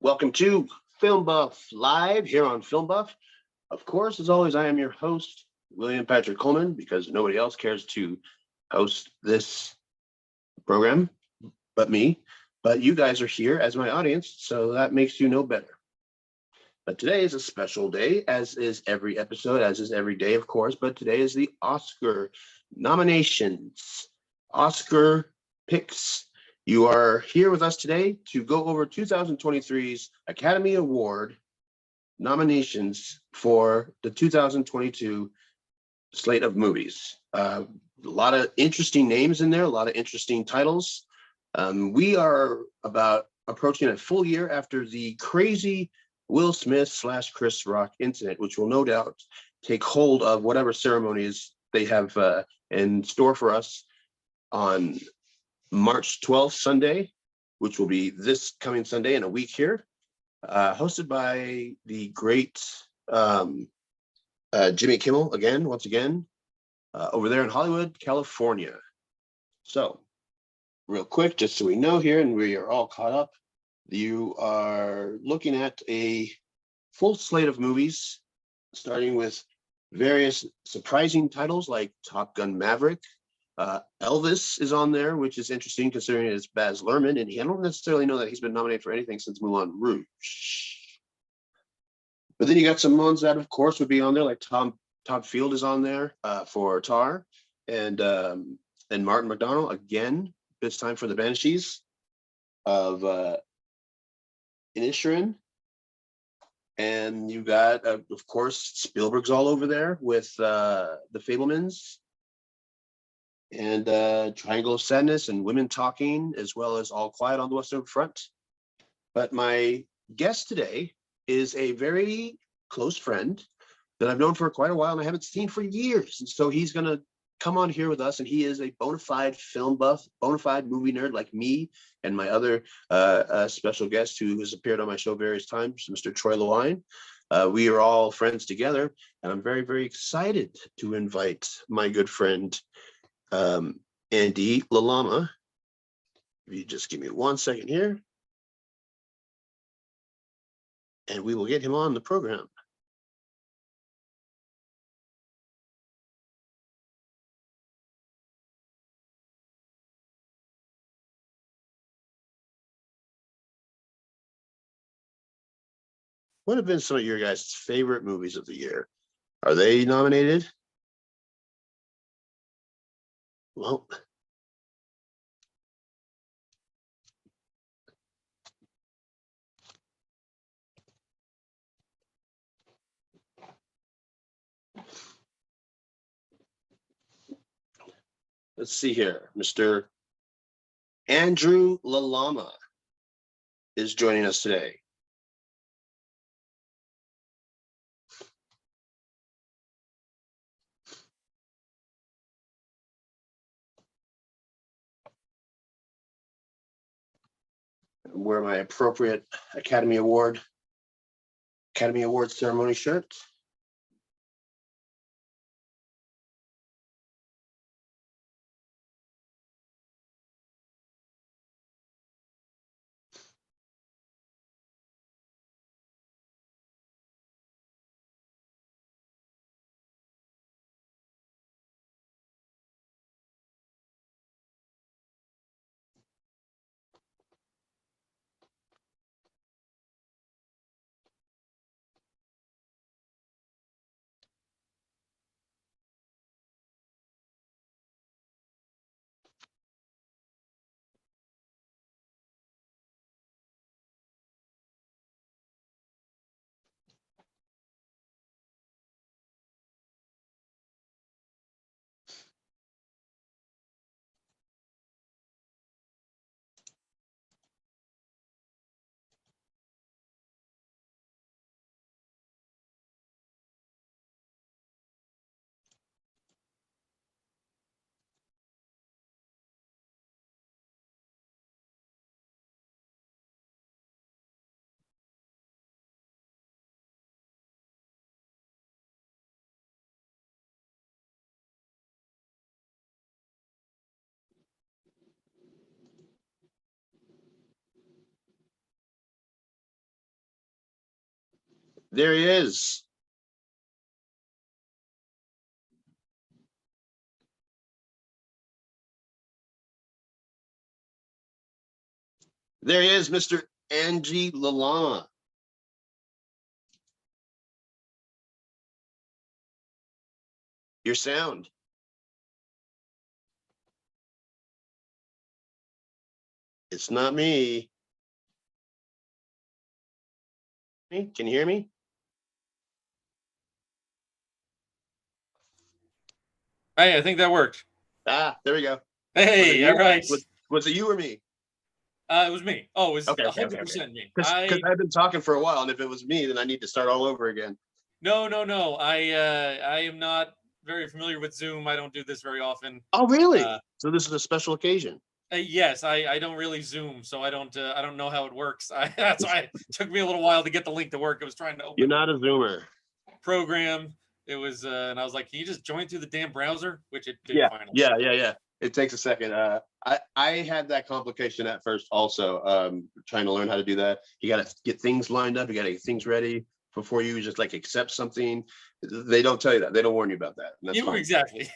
Welcome to Filmbuff Live here on Filmbuff. Of course, as always, I am your host, William Patrick Coleman, because nobody else cares to host this program but me. But you guys are here as my audience, so that makes you no better. But today is a special day, as is every episode, as is every day, of course. But today is the Oscar nominations, Oscar picks. You are here with us today to go over 2023's Academy Award nominations for the 2022 slate of movies. A lot of interesting names in there, a lot of interesting titles. We are about approaching a full year after the crazy Will Smith / Chris Rock incident, which will no doubt take hold of whatever ceremonies they have in store for us on March 12th, Sunday, which will be this coming Sunday in a week here, hosted by the great Jimmy Kimmel once again, over there in Hollywood, California. So, real quick, just so we know here and we are all caught up, you are looking at a full slate of movies, starting with various surprising titles like Top Gun Maverick. Elvis is on there, which is interesting considering it's Baz Luhrmann, and I don't necessarily know that he's been nominated for anything since Moulin Rouge. But then you got some ones that, of course, would be on there, like Todd Field is on there for Tar, and Martin McDonagh again, this time for the Banshees of Inisherin. And you got, of course, Spielberg's all over there with The Fabelmans, and Triangle of Sadness and Women Talking, as well as All Quiet on the Western Front. But my guest today is a very close friend that I've known for quite a while and I haven't seen for years. And so he's going to come on here with us, and he is a bona fide film buff, bona fide movie nerd like me and my other special guest who has appeared on my show various times, Mr. Troy Lewine. We are all friends together, and I'm very, very excited to invite my good friend, Andy Lalama. If you just give me 1 second here, and we will get him on the program. What have been some of your guys' favorite movies of the year? Are they nominated? Well, let's see here. Mr. Andrew Lalama is joining us today. Wear my appropriate Academy Award ceremony shirt. There he is. There he is, Mr. Andy Lalama. Your sound. It's not me. Can you hear me? Hey, I think that worked. Ah, there we go. Hey, all right. Was it you or me? It was me. Oh, it was Okay. 100% me. Because I've been talking for a while, and if it was me, then I need to start all over again. No. I am not very familiar with Zoom. I don't do this very often. Oh, really? So this is a special occasion. Yes, I don't really Zoom, so I don't know how it works. That's why it took me a little while to get the link to work. I was trying to open. You're not a Zoomer. Program. It was, and I was like, "Can you just join through the damn browser?" Which it did. Yeah, finally. yeah. It takes a second. I had that complication at first also, trying to learn how to do that. You got to get things lined up. You got to get things ready before you just like accept something. They don't tell you that. They don't warn you about that. That's fine. Exactly.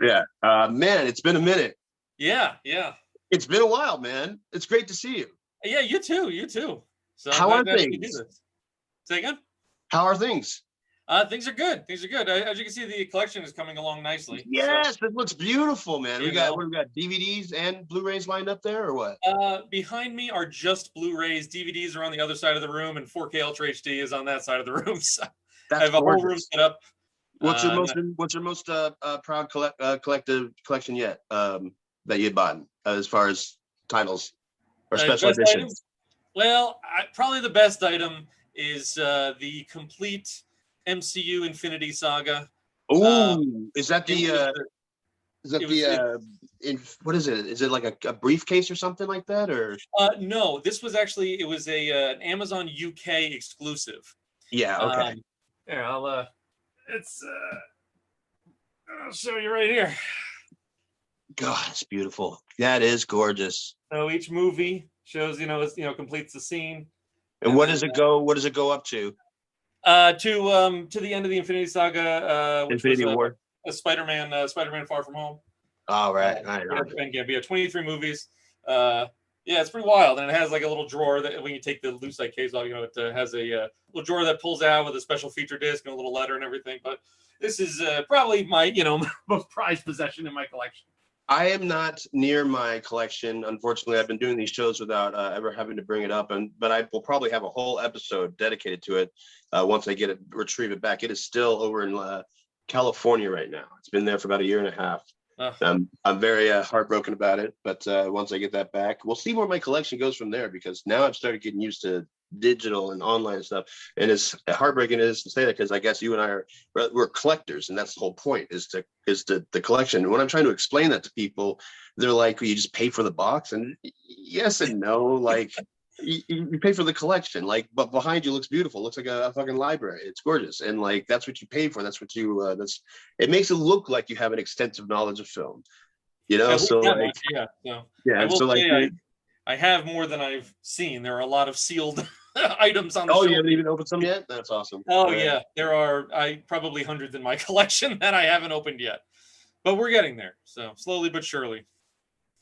Yeah. Man, it's been a minute. Yeah. It's been a while, man. It's great to see you. Yeah, you too. So how are things? Say again? How are things? Things are good. As you can see, the collection is coming along nicely. Yes, it looks beautiful, man. We got DVDs and Blu-rays lined up there, or what? Behind me are just Blu-rays. DVDs are on the other side of the room, and 4K Ultra HD is on that side of the room. So I have a whole room set up. What's your most proud collection yet that you bought as far as titles or special editions? Well, probably the best item is the complete MCU Infinity Saga. Oh, is that what is it? Is it like a briefcase or something like that, or? No, this was actually, it was an Amazon UK exclusive. Yeah. Okay. Here, I'll show you right here. God, it's beautiful. That is gorgeous. So each movie shows, completes the scene. And what does it go? What does it go up to? To the end of the Infinity Saga, which Infinity was War. A Spider-Man Far From Home. Oh, right. And Gambia, 23 movies. Yeah, it's pretty wild, and it has like a little drawer that when you take the lucite case off, it has a little drawer that pulls out with a special feature disc and a little letter and everything. But this is probably my most prized possession in my collection. I am not near my collection. Unfortunately, I've been doing these shows without ever having to bring it up, but I will probably have a whole episode dedicated to it once I retrieve it back. It is still over in California right now. It's been there for about a year and a half. I'm very heartbroken about it, but once I get that back, we'll see where my collection goes from there, because now I've started getting used to digital and online stuff, and it's heartbreaking to say that, because I guess you and I we're collectors, and that's the whole point, is the collection. And when I'm trying to explain that to people, they're like, well, you just pay for the box, and yes and no. Like you pay for the collection, like, but behind you looks beautiful, looks like a fucking library. It's gorgeous, and like that's what you pay for. That's what you it makes it look like you have an extensive knowledge of film, so like I have more than I've seen. There are a lot of sealed items on the shelf. You haven't even opened some yet? That's awesome. Oh, yeah. There are probably hundreds in my collection that I haven't opened yet. But we're getting there. So slowly but surely.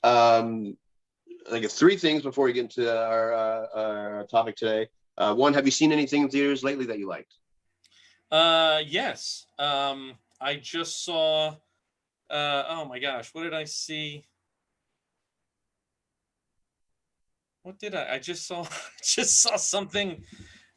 I think it's three things before we get into our topic today. One, have you seen anything in theaters lately that you liked? Yes. I just saw... oh, my gosh. What did I see? What did I just saw something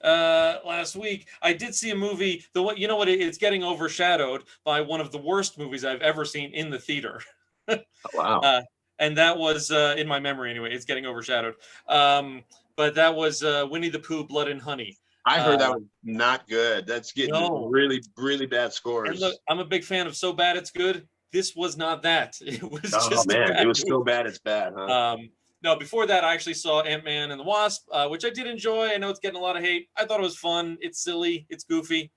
last week. I did see a movie. It's getting overshadowed by one of the worst movies I've ever seen in the theater. Oh, wow. And that was in my memory anyway. It's getting overshadowed. But that was Winnie the Pooh, Blood and Honey. I heard that was not good. That's getting really, really bad scores. And look, I'm a big fan of So Bad It's Good. This was not that. It was it was so bad it's bad, huh? No, before that, I actually saw Ant-Man and the Wasp, which I did enjoy. I know it's getting a lot of hate. I thought it was fun. It's silly. It's goofy.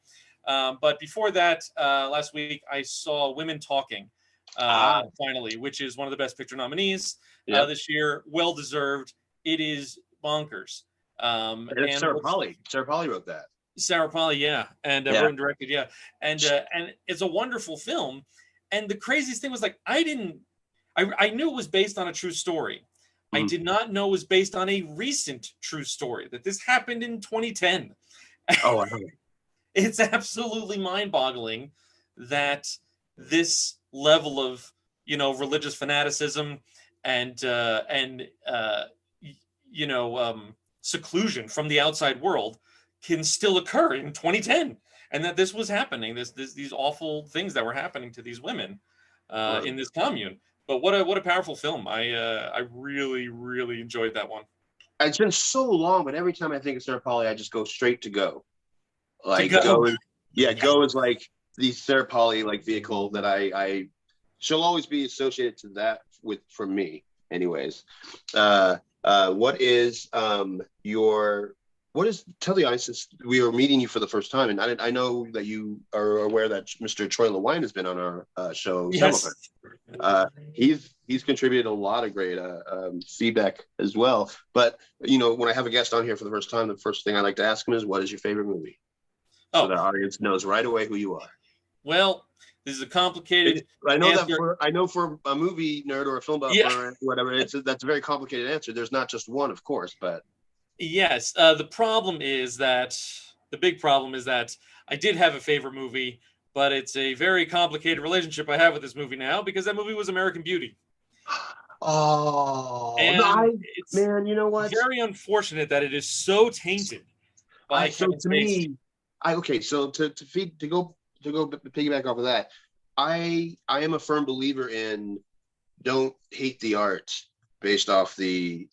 But before that, last week, I saw Women Talking, finally, which is one of the Best Picture nominees this year. Well-deserved. It is bonkers. And Sarah Polley. Sarah Polley wrote that. Sarah Polley, yeah, and Yeah. wrote and directed, yeah, and it's a wonderful film. And the craziest thing was like I knew it was based on a true story. I Mhm. did not know it was based on a recent true story, that this happened in 2010. Oh, I know. It's absolutely mind-boggling that this level of, religious fanaticism and seclusion from the outside world can still occur in 2010, and that this was happening, these awful things that were happening to these women in this commune. But what a powerful film. I really, really enjoyed that one. It's been so long, but every time I think of Sarah Polley, I just go straight to Go. To Like go. Go is, yeah, Go is like the Sarah Polley like vehicle that she'll always be associated to that with for me, anyways. What is your what is tell the audience, since we are meeting you for the first time, and I know that you are aware that Mr. Troy Lewine has been on our show several Yes. times. He's contributed a lot of great feedback as well. But when I have a guest on here for the first time, the first thing I like to ask him is, "What is your favorite movie?" So the audience knows right away who you are. Well, this is a complicated I know answer. for a movie nerd or a film buff or whatever, that's a very complicated answer. There's not just one, of course, but Yes. The big problem is that I did have a favorite movie, but it's a very complicated relationship I have with this movie now, because that movie was American Beauty. oh And no, it's man, you know what? very unfortunate that it is so tainted by So Kevin to Spacey. me, so to go piggyback off of that, I am a firm believer in don't hate the art based off the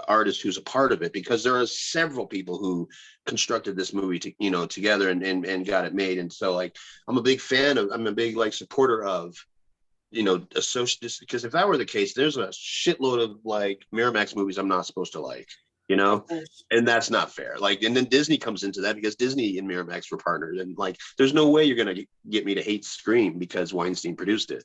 artist who's a part of it, because there are several people who constructed this movie together and got it made. And so like I'm a big like supporter of associates, because if that were the case, there's a shitload of like Miramax movies I'm not supposed to like, and that's not fair. Like, and then Disney comes into that, because Disney and Miramax were partnered, and like there's no way you're going to get me to hate Scream because Weinstein produced it.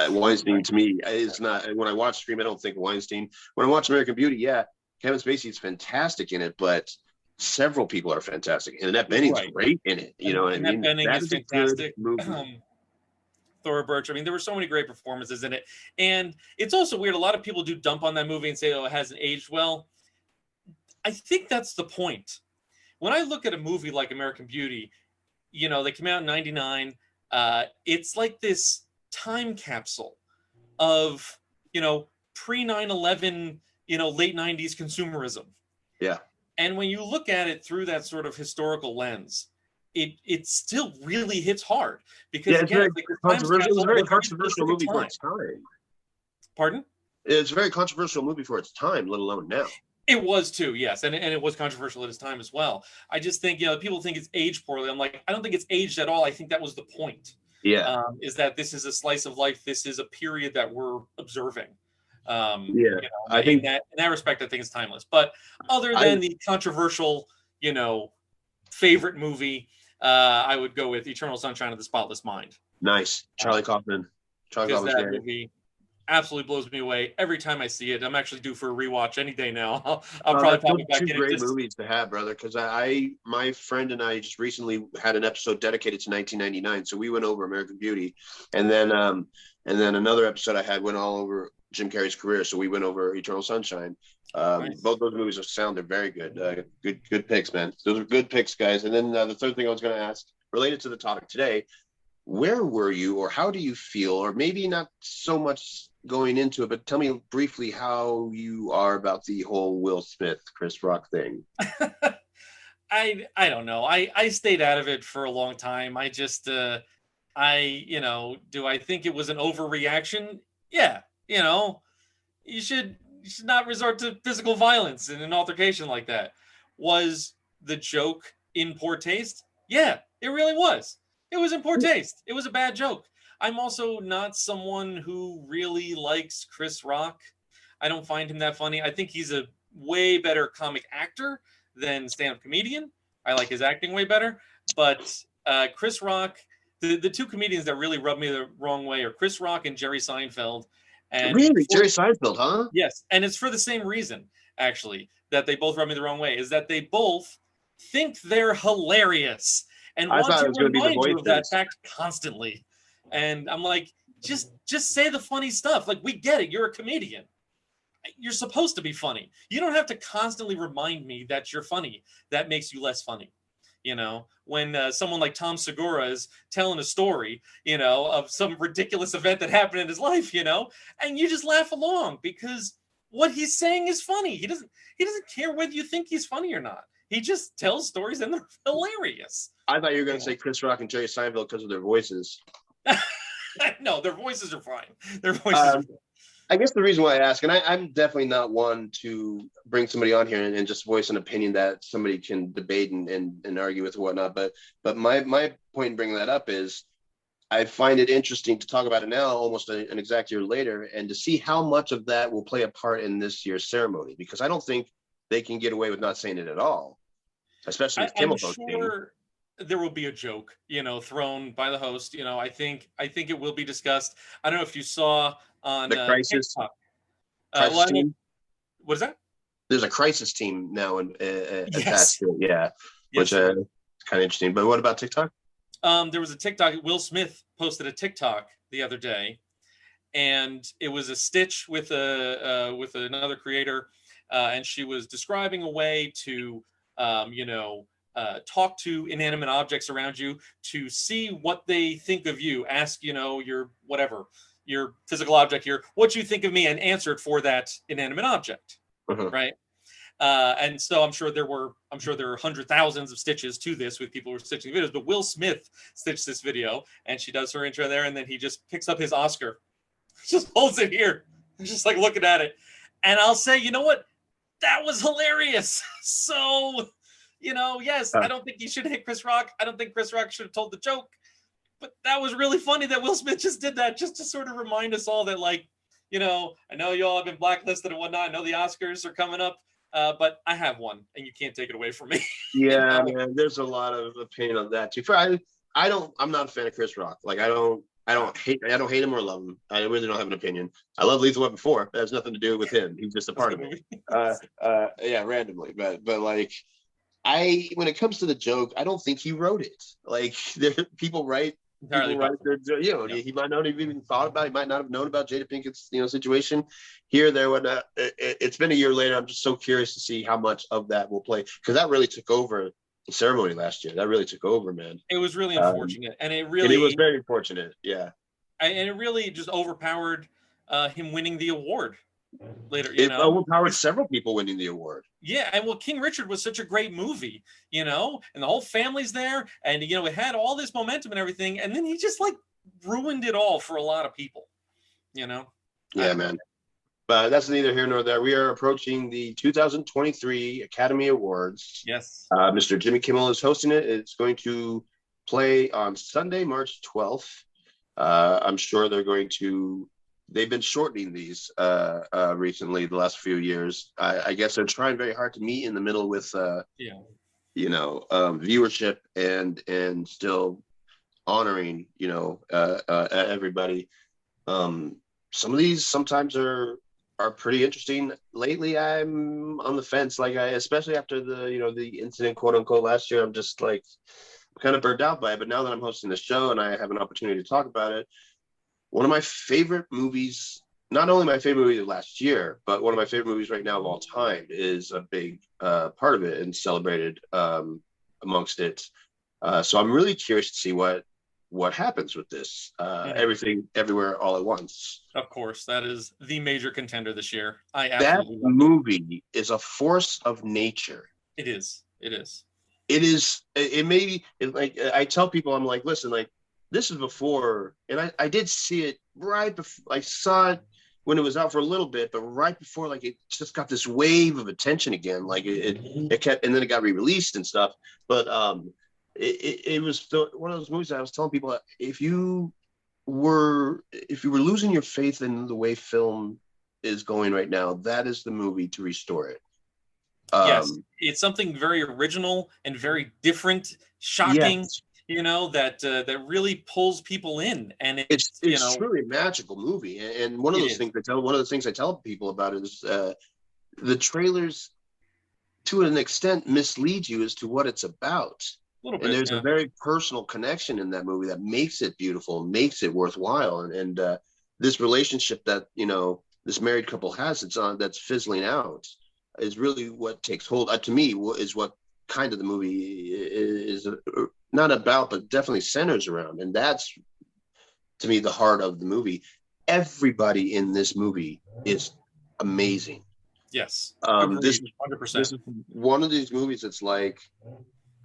Weinstein to me is not. When I watch Scream, I don't think of Weinstein. When I watch American Beauty, yeah, Kevin Spacey is fantastic in it, but several people are fantastic, and Annette Bening's great in it. You know what I mean? Annette Bening is fantastic. Movie. Thora Birch. I mean, there were so many great performances in it, and it's also weird. A lot of people do dump on that movie and say, "Oh, it hasn't aged well." I think that's the point. When I look at a movie like American Beauty, they came out in '99. It's like this time capsule of pre 9/11, late '90s consumerism. Yeah. And when you look at it through that sort of historical lens, it still really hits hard, because it's very controversial. It was a very controversial movie for its time. Pardon? It's a very controversial movie for its time, let alone now. It was too, yes, and it was controversial at its time as well. I just think people think it's aged poorly. I'm like, I don't think it's aged at all. I think that was the point. Yeah, is that this is a slice of life. This is a period that we're observing. I think in that respect, I think it's timeless. But other than the controversial, favorite movie, I would go with Eternal Sunshine of the Spotless Mind. Nice, Charlie Kaufman. Because that movie absolutely blows me away every time I see it. I'm actually due for a rewatch any day now. I'll probably pop it back in. Great movies to have, brother. Because my friend and I just recently had an episode dedicated to 1999, so we went over American Beauty, and then another episode I had went all over Jim Carrey's career, so we went over Eternal Sunshine. Nice. Both those movies sounded very good. Good picks, man. Those are good picks, guys. And then the third thing I was going to ask, related to the topic today, where were you, or how do you feel, or maybe not so much going into it, but tell me briefly how you are about the whole Will Smith, Chris Rock thing. I don't know. I stayed out of it for a long time. I just do I think it was an overreaction? Yeah. You should not resort to physical violence in an altercation like that. Was the joke in poor taste? Yeah, it really was. It was in poor taste. It was a bad joke. I'm also not someone who really likes Chris Rock. I don't find him that funny. I think he's a way better comic actor than stand-up comedian. I like his acting way better. But Chris Rock, the two comedians that really rub me the wrong way are Chris Rock and Jerry Seinfeld. And really? Jerry Seinfeld, huh? Yes. And it's for the same reason, actually, that they both rub me the wrong way, is that they both think they're hilarious and I want thought to it was going to be the remind you of that voices. fact constantly. And I'm like, just say the funny stuff. Like, we get it. You're a comedian. You're supposed to be funny. You don't have to constantly remind me that you're funny. That makes you less funny. When someone like Tom Segura is telling a story, of some ridiculous event that happened in his life, and you just laugh along because what he's saying is funny. He doesn't care whether you think he's funny or not. He just tells stories and they're hilarious. I thought you were going to say Chris Rock and Jerry Seinfeld because of their voices. No, their voices are fine. Their voices are fine. I guess the reason why I ask, and I'm definitely not one to bring somebody on here and just voice an opinion that somebody can debate and argue with and whatnot. But my point in bringing that up is I find it interesting to talk about it now, almost an exact year later, and to see how much of that will play a part in this year's ceremony, because I don't think they can get away with not saying it at all, especially with Kimmel hosting. Sure there will be a joke, thrown by the host. I think it will be discussed. I don't know if you saw on the crisis, TikTok. Team. What is that? There's a crisis team now attached Yes. to it, yeah, which is kind of interesting. But what about TikTok? There was a TikTok. Will Smith posted a TikTok the other day, and it was a stitch with another creator, and she was describing a way to, talk to inanimate objects around you to see what they think of you. Ask, your physical object here, what you think of me, and answer it for that inanimate object, right? And so I'm sure there are 100,000s of stitches to this with people who are stitching videos, but Will Smith stitched this video and she does her intro there. And then he just picks up his Oscar, just holds it here, just like looking at it. And I'll say, you know what? That was hilarious. So, yes, I don't think he should hit Chris Rock. I don't think Chris Rock should have told the joke, but that was really funny that Will Smith just did that just to sort of remind us all that, like, I know you all have been blacklisted and whatnot. I know the Oscars are coming up. But I have one, and you can't take it away from me. Yeah, man. There's a lot of opinion on that too. I'm not a fan of Chris Rock. Like, I don't hate him or love him. I really don't have an opinion. I love Lethal Weapon 4. That has nothing to do with him. He's just a part of it. Yeah, randomly. But like, when it comes to the joke, I don't think he wrote it. Like, people write. He might not have even thought about it. He might not have known about Jada Pinkett's, situation here, there, whatnot. It's been a year later. I'm just so curious to see how much of that will play, because that really took over the ceremony last year. That really took over, man. It was really unfortunate, and it was very unfortunate. Yeah, and it really just overpowered him winning the award later. It overpowered several people winning the award. Yeah, and King Richard was such a great movie, and the whole family's there, and it had all this momentum and everything, and then he just like ruined it all for a lot of people, Yeah, man. But that's neither here nor there. We are approaching the 2023 Academy Awards. Yes. Mr. Jimmy Kimmel is hosting it. It's going to play on Sunday, March 12th. I'm sure they've been shortening these recently, the last few years. I guess they're trying very hard to meet in the middle with, viewership and still honoring, everybody. Some of these sometimes are pretty interesting. Lately, I'm on the fence. Like, especially after the incident, quote unquote, last year, I'm just like kind of burned out by it. But now that I'm hosting the show and I have an opportunity to talk about it, one of my favorite movies, not only my favorite movie of last year, but one of my favorite movies right now of all time, is a big part of it and celebrated amongst it. So I'm really curious to see what happens with this. Everything, Everywhere, All at Once. Of course, that is the major contender this year. That movie is a force of nature. It is. I tell people, I'm like, listen, like, this is before, and I did see it right before. I saw it when it was out for a little bit, but right before, like, it just got this wave of attention again. Like, it kept, and then it got re-released and stuff. But it was one of those movies that I was telling people, if you were losing your faith in the way film is going right now, that is the movie to restore it. Yes, it's something very original and very different, shocking. Yes. That really pulls people in, and it's truly a magical movie. And one of the things I tell people about is the trailers to an extent, misleads you as to what it's about. A little And bit, there's yeah. a very personal connection in that movie that makes it beautiful, makes it worthwhile. And this relationship that, this married couple has, that's fizzling out, is really what takes hold. To me, is what kind of the movie is not about, but definitely centers around. And that's, to me, the heart of the movie. Everybody in this movie is amazing. Yes, This agreed, 100%. this is one of these movies that's like,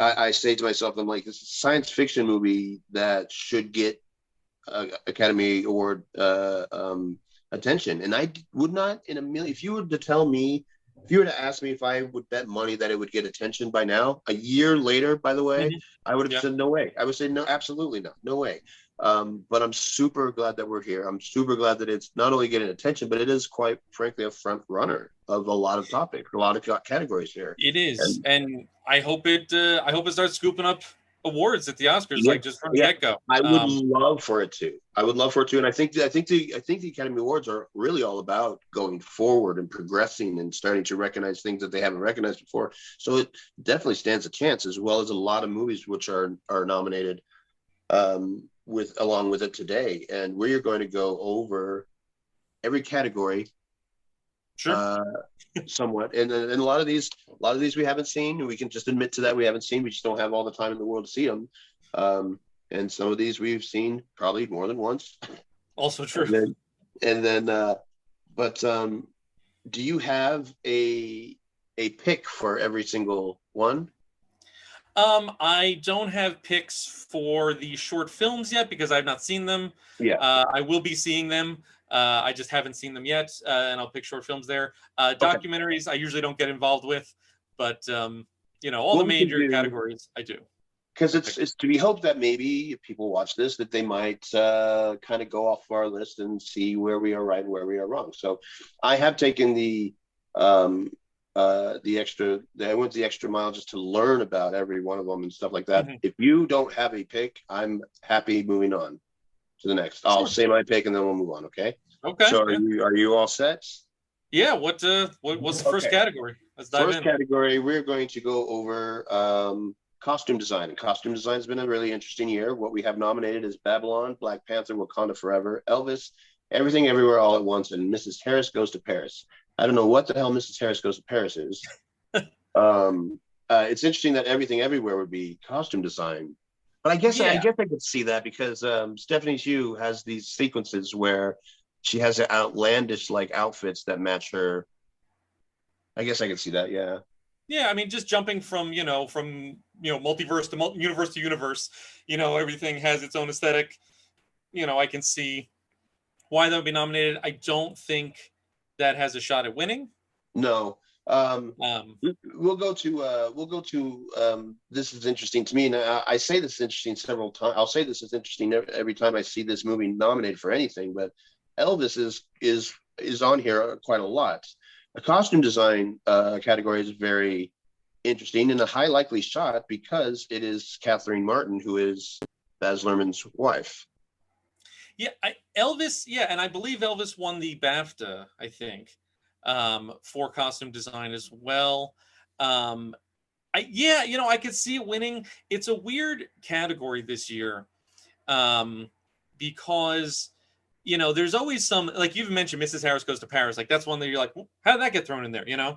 I say to myself, I'm like, this is a science fiction movie that should get Academy Award attention. And I would not in a million, if you were to tell me, if you were to ask me if I would bet money that it would get attention by now, a year later, by the way, I would have said no way. I would say no, absolutely not, no way. But I'm super glad that we're here. I'm super glad that it's not only getting attention, but it is quite frankly a front runner of a lot of topics, a lot of categories here. It is, and I hope it starts scooping up awards at the Oscars, like just from the get-go. I would love for it to. I would love for it to, and I think the Academy Awards are really all about going forward and progressing and starting to recognize things that they haven't recognized before. So it definitely stands a chance, as well as a lot of movies which are nominated along with it today. And we're going to go over every category. Sure. Somewhat, and a lot of these we haven't seen, and we can just admit to that we haven't seen. We just don't have all the time in the world to see them. And some of these we've seen probably more than once. Also true. But do you have a pick for every single one? I don't have picks for the short films yet because I've not seen them. Yeah. I will be seeing them. I just haven't seen them yet, and I'll pick short films there. Documentaries, I usually don't get involved with, but all the major categories I do. Because it's to be hoped that maybe if people watch this, that they might kind of go off our list and see where we are right and where we are wrong. So I have taken the extra. I went the extra mile just to learn about every one of them and stuff like that. Mm-hmm. If you don't have a pick, I'm happy moving on to the next. I'll say my pick and then we'll move on. Okay. Okay. So are you all set? Yeah. What's the first category? Let's dive in. First category, we're going to go over costume design. And costume design has been a really interesting year. What we have nominated is Babylon, Black Panther, Wakanda Forever, Elvis, Everything Everywhere All at Once, and Mrs. Harris Goes to Paris. I don't know what the hell Mrs. Harris Goes to Paris is. It's interesting that Everything Everywhere would be costume design. But I guess I could see that because Stephanie Hsu has these sequences where she has outlandish like outfits that match her. I guess I could see that, yeah. Yeah, I mean, just jumping from multiverse to universe to universe, everything has its own aesthetic. I can see why that would be nominated. I don't think that has a shot at winning. No. We'll go to this is interesting to me, and I say this is interesting several times. I'll say this is interesting every time I see this movie nominated for anything, but Elvis is on here quite a lot. A costume design category is very interesting and a high likely shot because it is Catherine Martin, who is Baz Luhrmann's wife. Yeah, Elvis. Yeah, and I believe Elvis won the BAFTA, I think, for costume design as well. I could see it winning. It's a weird category this year because. There's always some, like you've mentioned, Mrs. Harris Goes to Paris. Like that's one that you're like, how did that get thrown in there? Yeah.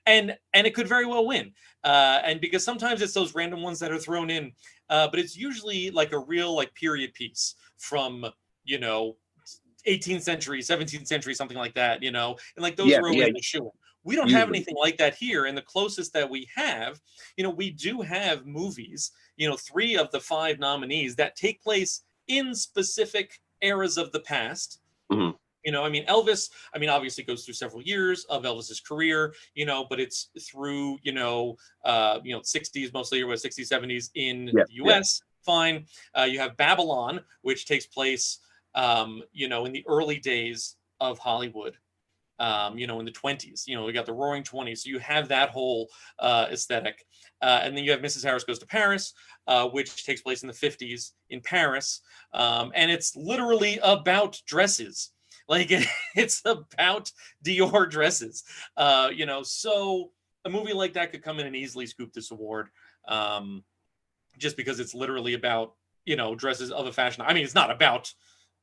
And it could very well win. And because sometimes it's those random ones that are thrown in, but it's usually like a real like period piece from 18th century, 17th century, something like that. And like those are always the shoe. We don't have anything like that here. And the closest that we have, we do have movies. 3 of the 5 nominees that take place in specific eras of the past. Mm-hmm. Elvis, obviously goes through several years of Elvis's career, but it's through, 60s mostly, or 60s, 70s in the US. Fine. You have Babylon, which takes place, in the early days of Hollywood, in the 20s. We got the Roaring 20s. So you have that whole aesthetic. And then you have Mrs. Harris Goes to Paris, which takes place in the 50s in Paris. And it's literally about dresses. Like it's about Dior dresses. So a movie like that could come in and easily scoop this award, just because it's literally about, dresses of a fashion. I mean, it's not about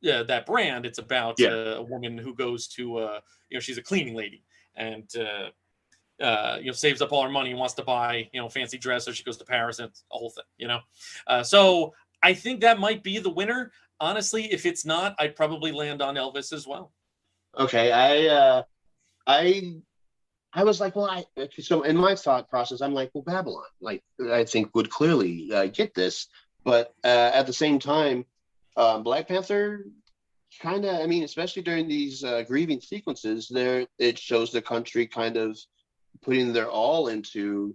that brand. It's about Yeah. a woman who goes to, she's a cleaning lady, and saves up all her money and wants to buy, fancy dress. So she goes to Paris, and it's a whole thing, So I think that might be the winner. Honestly, if it's not, I'd probably land on Elvis as well. Okay. I was like, well, so in my thought process, I'm like, well, Babylon, like I think would clearly get this, but at the same time, Black Panther kind of, I mean, especially during these grieving sequences, there it shows the country kind of putting their all into,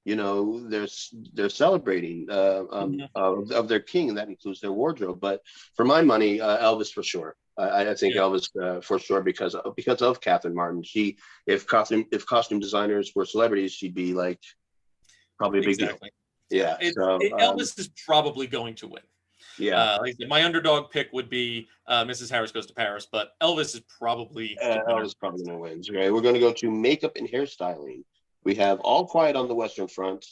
they're celebrating of their king, and that includes their wardrobe. But for my money, Elvis for sure. I think Elvis for sure because of Catherine Martin. If costume designers were celebrities, she'd be like probably a big deal. Yeah. Elvis is probably going to win. Yeah. Like I said, my underdog pick would be Mrs. Harris Goes to Paris, but Elvis is probably going to win. Okay, we're going to go to makeup and hairstyling. We have All Quiet on the Western Front,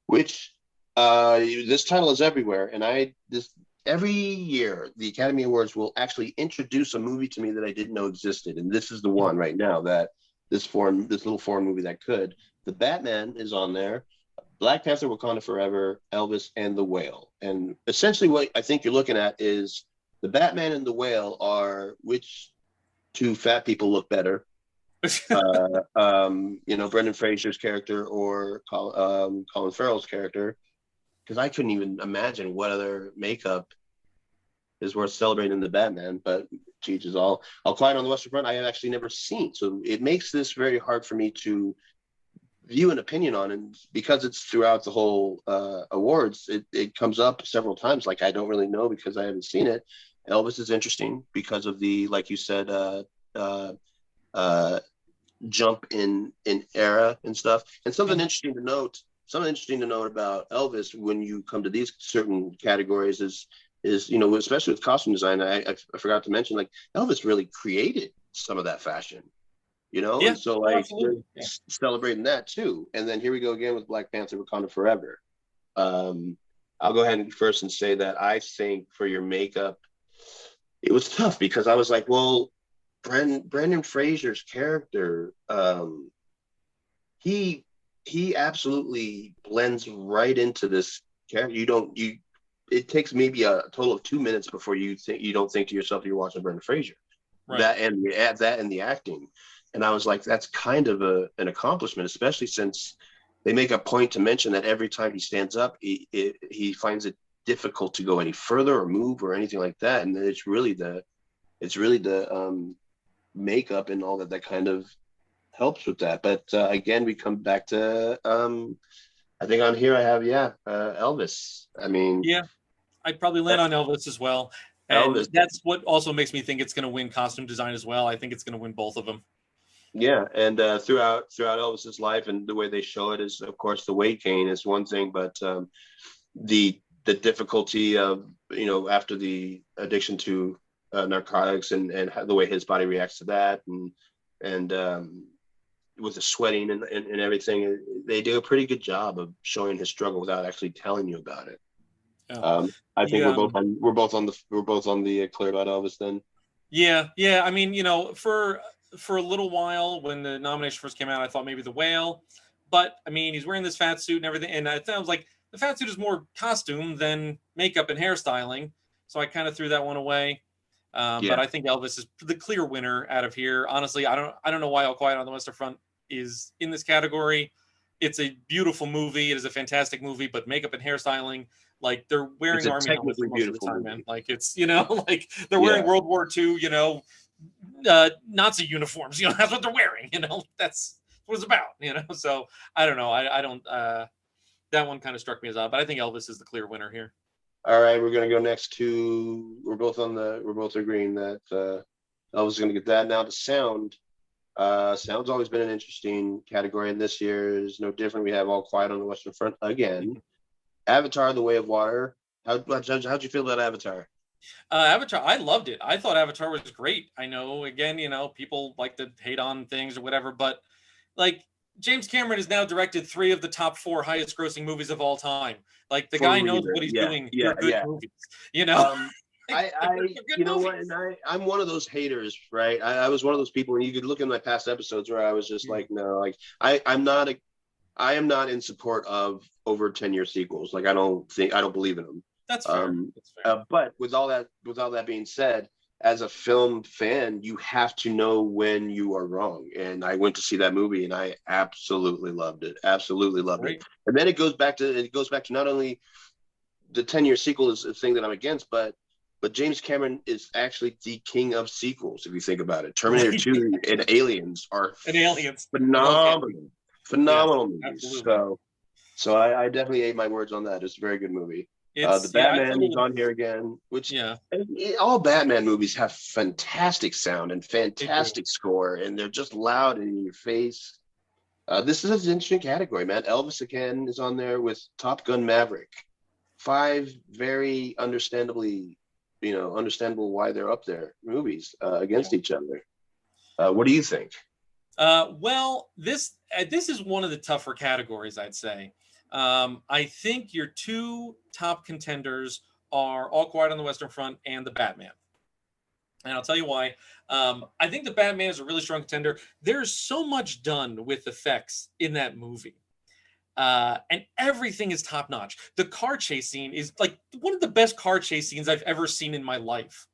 which this title is everywhere, and every year the Academy Awards will actually introduce a movie to me that I didn't know existed, and this is the one right now that this little foreign movie that could. The Batman is on there. Black Panther, Wakanda Forever, Elvis, and The Whale. And essentially what I think you're looking at is the Batman and The Whale are which two fat people look better. Brendan Fraser's character or Colin Farrell's character. Because I couldn't even imagine what other makeup is worth celebrating the Batman, but each is all. All Quiet on the Western Front, I have actually never seen. So it makes this very hard for me to view an opinion on, and because it's throughout the whole awards, it comes up several times. Like I don't really know because I haven't seen it. Elvis is interesting because of the, like you said, jump in era and stuff. And something interesting to note about Elvis when you come to these certain categories is especially with costume design. I forgot to mention, like Elvis really created some of that fashion. And so like celebrating that too. And then here we go again with Black Panther, Wakanda Forever. I'll go ahead and first and say that I think for your makeup, it was tough because I was like, well, Brendan Fraser's character, he absolutely blends right into this character. It takes maybe a total of 2 minutes before you don't think to yourself you're watching Brendan Fraser. Right. That and the acting. And I was like, that's kind of an accomplishment, especially since they make a point to mention that every time he stands up, he finds it difficult to go any further or move or anything like that. And it's really the makeup and all that kind of helps with that. But again, we come back to I think on here I have Elvis. I mean, I'd probably land on Elvis as well. And Elvis. That's what also makes me think it's going to win costume design as well. I think it's going to win both of them. Yeah, and throughout Elvis's life and the way they show it is, of course, the weight gain is one thing, but the difficulty of after the addiction to narcotics and the way his body reacts to that, and with the sweating and everything, they do a pretty good job of showing his struggle without actually telling you about it. Yeah. I think we're both on the clear about Elvis then. Yeah. I mean, for a little while when the nomination first came out, I thought maybe The Whale, but I mean, he's wearing this fat suit and everything, and I thought I was like, the fat suit is more costume than makeup and hairstyling, so I kind of threw that one away. But I think Elvis is the clear winner out of here. Honestly, I don't know why All Quiet on the Western Front is in this category. It's a beautiful movie. It is a fantastic movie, but makeup and hairstyling, like they're wearing army helmets most of the time, man. Like it's like they're wearing World War II, Nazi uniforms. That's what they're wearing. That's what it's about. So I don't know. I don't. That one kind of struck me as odd, but I think Elvis is the clear winner here. All right, we're going to go next to. We're both agreeing that Elvis is going to get that. Now to sound. Sound's always been an interesting category, and this year is no different. We have All Quiet on the Western Front again. Avatar: The Way of Water. How'd you feel about Avatar? Avatar, I loved it. I thought Avatar was great. I know, again, people like to hate on things or whatever, but like James Cameron has now directed 3 of the top 4 highest grossing movies of all time. Like, the For a guy knows reason. what he's Yeah, doing. yeah, They're good yeah. movies, you know. I, They're good you know what, movies. and I'm one of those haters, right? I was one of those people, and you could look in my past episodes where I was just like, no, like I am not in support of over 10-year sequels. Like I don't believe in them. That's fair. That's fair. But with all that being said, as a film fan, you have to know when you are wrong. And I went to see that movie, and I absolutely loved it. Absolutely loved it. And then it goes back to not only the 10-year sequel is a thing that I'm against, but James Cameron is actually the king of sequels. If you think about it, Terminator 2 and Aliens are phenomenal movies. Absolutely. So I definitely ate my words on that. It's a very good movie. The Batman is on here again, which all Batman movies have fantastic sound and fantastic score, and they're just loud and in your face. This is an interesting category, man. Elvis again is on there with Top Gun Maverick. 5 very understandable why they're up there movies against each other. What do you think? Well, this is one of the tougher categories, I'd say. I think your 2 top contenders are All Quiet on the Western Front and The Batman. And I'll tell you why. I think The Batman is a really strong contender. There's so much done with effects in that movie. And everything is top notch. The car chase scene is like one of the best car chase scenes I've ever seen in my life.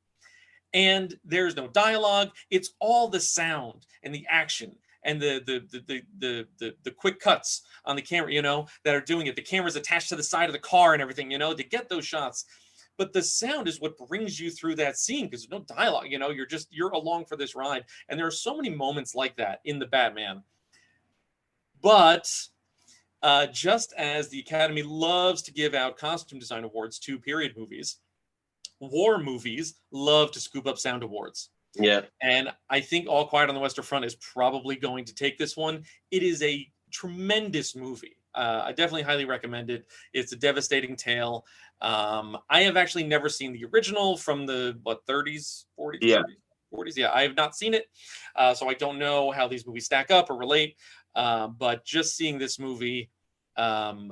And there's no dialogue. It's all the sound and the action and the quick cuts on the camera, that are doing it. The camera's attached to the side of the car and everything, to get those shots. But the sound is what brings you through that scene because there's no dialogue, you're along for this ride. And there are so many moments like that in The Batman. But just as the Academy loves to give out costume design awards to period movies, war movies love to scoop up sound awards. Yeah. And I think All Quiet on the Western Front is probably going to take this one. It is a tremendous movie. I definitely highly recommend it. It's a devastating tale. I have actually never seen the original from the 30s, 40s, yeah. 40s. Yeah, I have not seen it. So I don't know how these movies stack up or relate. But just seeing this movie, war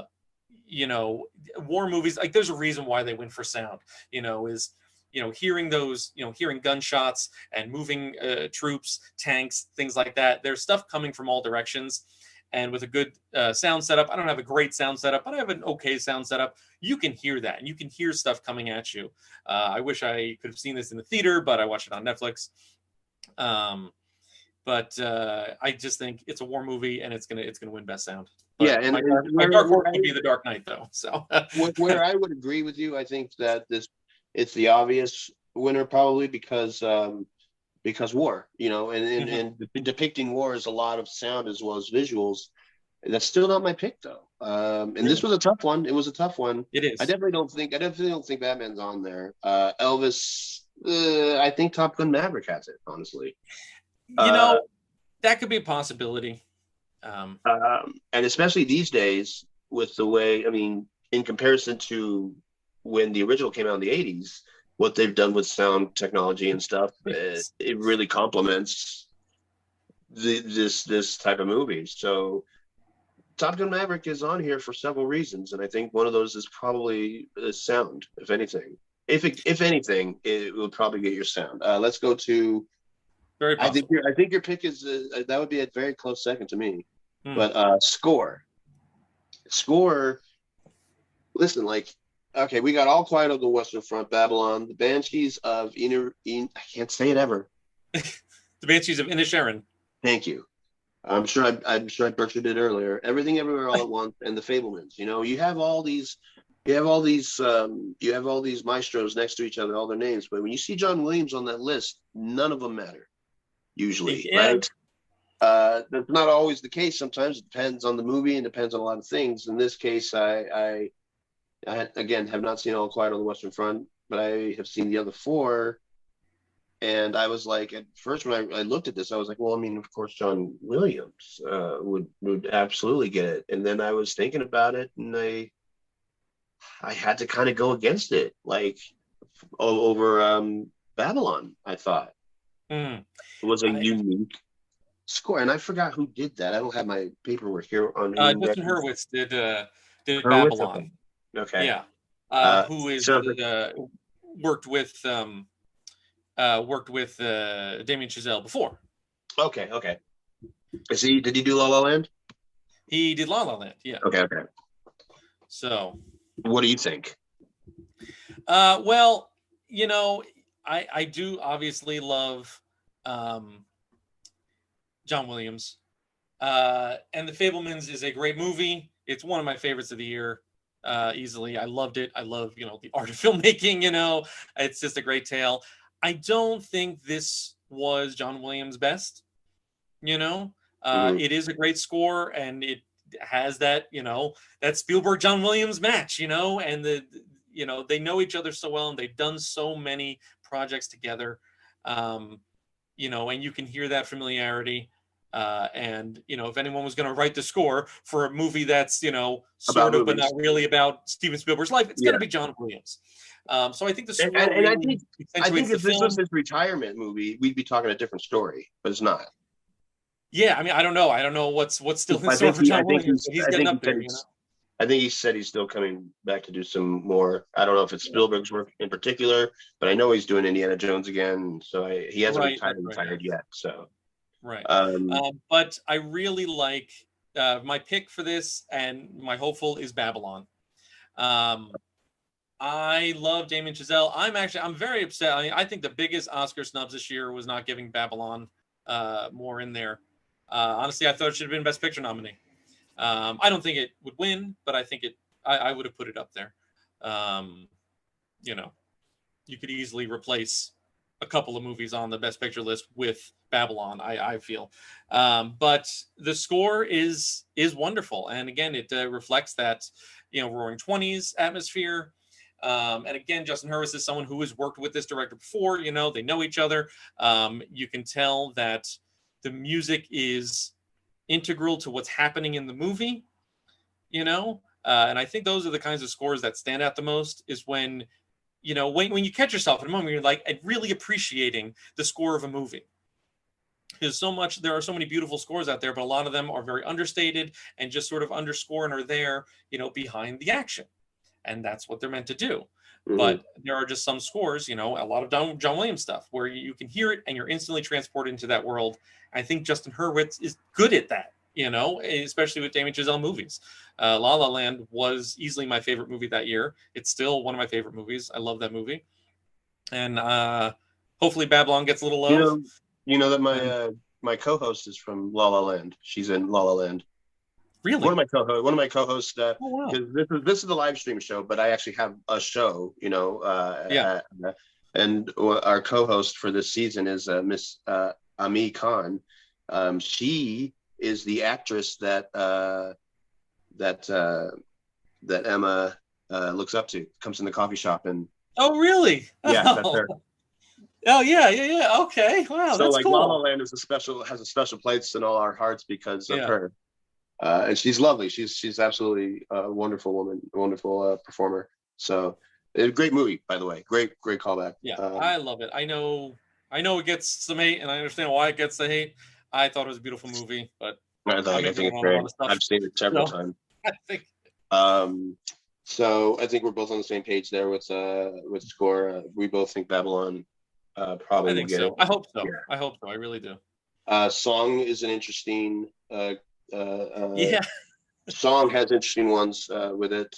movies, like there's a reason why they win for sound, hearing those, hearing gunshots and moving troops, tanks, things like that. There's stuff coming from all directions. And with a good sound setup, I don't have a great sound setup, but I have an okay sound setup. You can hear that, and you can hear stuff coming at you. I wish I could have seen this in the theater, but I watched it on Netflix. But I just think it's a war movie, and it's gonna win Best Sound. But yeah, and my dark horse would be The Dark Knight, though. So where I would agree with you, I think that it's the obvious winner probably because war, and depicting war is a lot of sound as well as visuals. That's still not my pick though. And this was a tough one. It was a tough one. It is. I definitely don't think Batman's on there. Elvis, I think Top Gun Maverick has it, honestly. That could be a possibility. And especially these days with the way, in comparison to when the original came out in the 80s, what they've done with sound technology and stuff, it really complements this type of movie. So Top Gun Maverick is on here for several reasons, and I think one of those is probably sound, if anything. If anything, it will probably get your sound. Let's go to. Very possible. I think your pick is that would be a very close second to me. But score. Listen, okay, we got All Quiet on the Western Front, Babylon, the Banshees of I can't say it ever. The Banshees of Inisherin. Thank you. I'm sure I butchered it earlier. Everything Everywhere All at Once and the Fablemans. You have all these maestros next to each other, all their names, but when you see John Williams on that list, none of them matter. Usually, right? That's not always the case. Sometimes it depends on the movie and depends on a lot of things. In this case, I again have not seen All Quiet on the Western Front, but I have seen the other 4. And I was like, at first when I looked at this, I was like, well, of course, John Williams would absolutely get it. And then I was thinking about it, and I had to kind of go against it, over Babylon. I thought it was a unique score, and I forgot who did that. I don't have my paperwork here on who that Justin Hurwitz did Hurwitz. Okay. Babylon. Okay. Yeah, who is So worked with Damien Chazelle before. okay, okay. Did he do La La Land? He did La La Land. Yeah. Okay, okay. So, What do you think? well, I do obviously love John Williams. And The Fabelmans is a great movie. It's one of my favorites of the year, easily. I loved it. I love, the art of filmmaking, it's just a great tale. I don't think this was John Williams' best, It is a great score, and it has that, that Spielberg John Williams match, and they know each other so well, and they've done so many projects together, and you can hear that familiarity. And if anyone was going to write the score for a movie that's sort of but not really about Steven Spielberg's life, it's going to be John Williams. So I think the score and I think accentuates if the this was film. his retirement movie, we'd be talking a different story, but it's not. Yeah, I mean, I don't know what's still in I store think for John Williams, but he's getting up there. I think he said he's still coming back to do some more. I don't know if it's Spielberg's work in particular, but I know he's doing Indiana Jones again. So he hasn't retired yet. So right. But I really like my pick for this, and my hopeful is Babylon. I love Damien Chazelle. I'm very upset. I mean, I think the biggest Oscar snubs this year was not giving Babylon more in there. Honestly, I thought it should have been Best Picture nominee. I don't think it would win, but I think I would have put it up there. You could easily replace a couple of movies on the Best Picture list with Babylon, I feel. But the score is wonderful. And again, it reflects that, Roaring Twenties atmosphere. And again, Justin Hurwitz is someone who has worked with this director before, they know each other. You can tell that the music is integral to what's happening in the movie, and I think those are the kinds of scores that stand out the most, is when, when you catch yourself in a moment, you're like really appreciating the score of a movie. There's there are so many beautiful scores out there, but a lot of them are very understated and just sort of underscore and are there, behind the action. And that's what they're meant to do. Mm-hmm. But there are just some scores, a lot of John Williams stuff where you can hear it and you're instantly transported into that world. I think Justin Hurwitz is good at that, especially with Damien Chazelle movies. La La Land was easily my favorite movie that year. It's still one of my favorite movies. I love that movie. And hopefully Babylon gets a little love. You know that my co-host is from La La Land. She's in La La Land. Really? One of my co-hosts. Oh, wow. This is a live stream show, but I actually have a show. And our co-host for this season is Miss Ami Khan. She is the actress that Emma looks up to. Comes in the coffee shop and. Oh, really? Yeah, that's her. Oh yeah. Okay, wow, so that's cool. La La Land has a special place in all our hearts because of her. And she's lovely. She's absolutely a wonderful woman, wonderful performer. So, a great movie, by the way. Great callback. Yeah, I love it. I know it gets some hate, and I understand why it gets the hate. I thought it was a beautiful movie, but I think it's great. I've seen it several times. I think. So I think we're both on the same page there with score. We both think Babylon probably. I think so. It. I hope so. Yeah. I hope so. I really do. Song is an interesting. Song has interesting ones with it.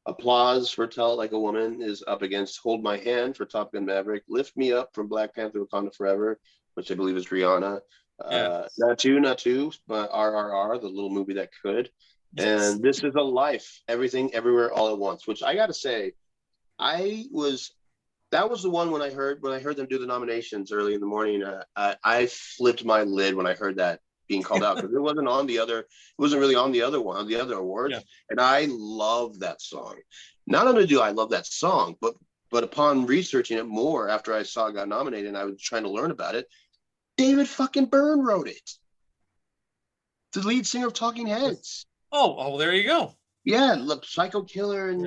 Applause for Tell It Like a Woman is up against Hold My Hand for Top Gun Maverick. Lift Me Up from Black Panther Wakanda Forever, which I believe is Rihanna. Not Two, but RRR, the little movie that could. Yes. And This Is a Life, Everything Everywhere All at Once, which I got to say, that was the one when I heard them do the nominations early in the morning. I flipped my lid when I heard that being called out, because it wasn't really on the other awards. Yeah. And I love that song. Not only do I love that song, but upon researching it more after I saw it got nominated and I was trying to learn about it, David fucking Byrne wrote it. The lead singer of Talking Heads. Oh, there you go. Yeah, look, Psycho Killer, and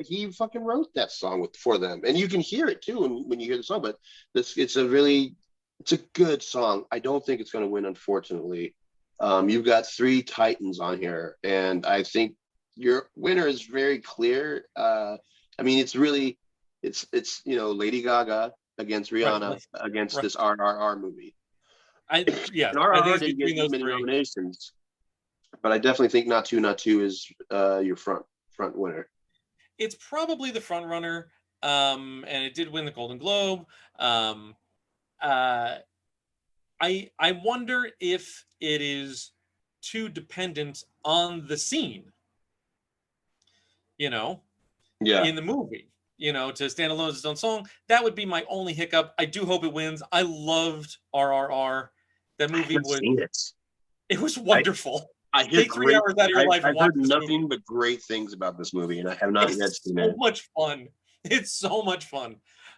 he fucking wrote that song for them, and you can hear it too when you hear the song. But it's a really It's a good song. I don't think it's going to win, unfortunately. You've got three titans on here, and I think your winner is very clear. I mean, it's really, it's Lady Gaga against Right, Rihanna against right. this RRR movie. Yes, And I think RRR it's didn't get between those many three. nominations, but I definitely think Not Two is your front winner. It's probably the front runner, and it did win the Golden Globe. Um, uh, I wonder if it is too dependent on the scene, you know, Yeah, in the movie, to stand alone as its own song. That would be my only hiccup. I do hope it wins. I loved RRR. That I movie haven't was seen it. it was I wonderful. I hear Take three great. hours out of your life and I've watch heard this movie. nothing but great things about this movie, and I have not yet It's seen so it. much fun. It's so much fun.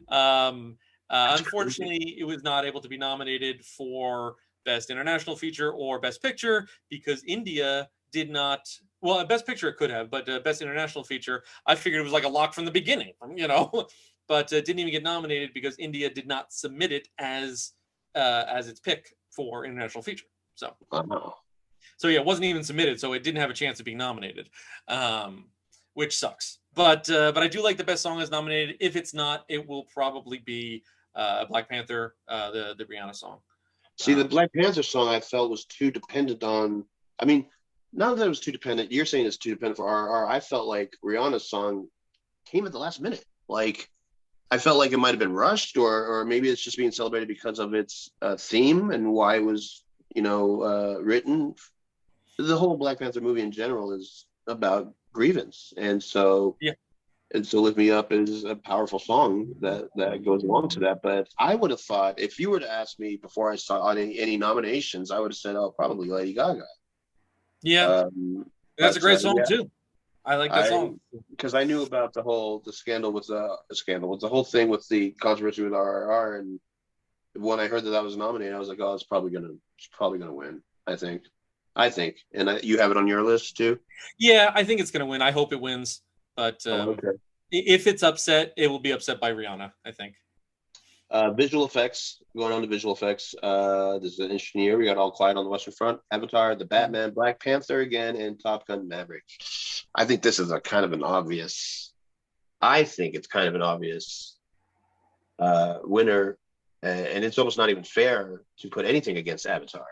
Um, That's crazy. Unfortunately, it was not able to be nominated for Best International Feature or Best Picture because India did not. Well, Best Picture it could have, but Best International Feature, I figured it was like a lock from the beginning, but didn't even get nominated because India did not submit it as its pick for international feature. So Wow. so yeah, it wasn't even submitted, so it didn't have a chance of being nominated, um, which sucks. But I do like the best song is nominated. If it's not, it will probably be Black Panther, the Rihanna song. See, the Um, Black Panther song I felt was too dependent on. I mean, not that it was too dependent. You're saying it's too dependent for RRR. I felt like Rihanna's song came at the last minute. Like I felt like it might have been rushed, or maybe it's just being celebrated because of its theme and why it was written. The whole Black Panther movie in general is about grievance, yeah, and so "Lift Me Up" is a powerful song that goes along to that. But I would have thought if you were to ask me before I saw any nominations, I would have said, "Oh, probably Lady Gaga." yeah, Um, that's a great song yeah, too. I like that I song. because I knew about the scandal with the scandal with the whole thing with the controversy with RRR, and when I heard that was nominated, I was like, "Oh, it's probably gonna win." I think, and you have it on your list too. Yeah, I think it's gonna win. I hope it wins, but Oh, okay. if it's upset, it will be upset by Rihanna. I think. Visual effects, going on to visual effects. This is an interesting year. We got All Quiet on the Western Front, Avatar, The Batman, Black Panther again, and Top Gun Maverick. I think this is a kind of an obvious. I think it's kind of an obvious winner, and it's almost not even fair to put anything against Avatar.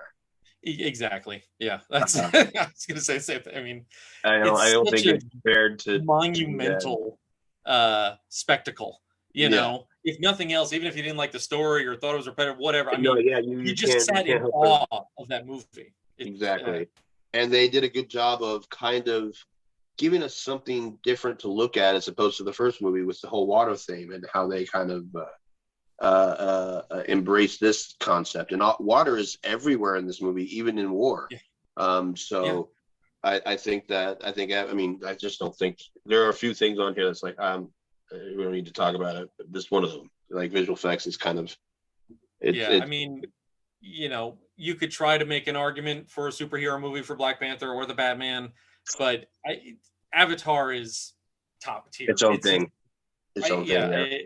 Exactly. Yeah, that's. Uh, I was gonna say same thing. I mean, I it's don't such think a it's fair to do that. monumental spectacle. Yeah. If nothing else, even if you didn't like the story or thought it was repetitive, whatever. I No. mean, Yeah. you You just can't sat in help it. awe of that movie. Exactly. And they did a good job of kind of giving us something different to look at as opposed to the first movie with the whole water theme and how they kind of embrace this concept. And water is everywhere in this movie, even in war. Yeah, yeah, So I mean, I just don't think there are a few things on here that's like, we don't need to talk about it. But this one of them, like visual effects, is kind of yeah. I it. mean, you could try to make an argument for a superhero movie for Black Panther or the Batman, but Avatar is top tier. Its own thing. Its own thing. Yeah.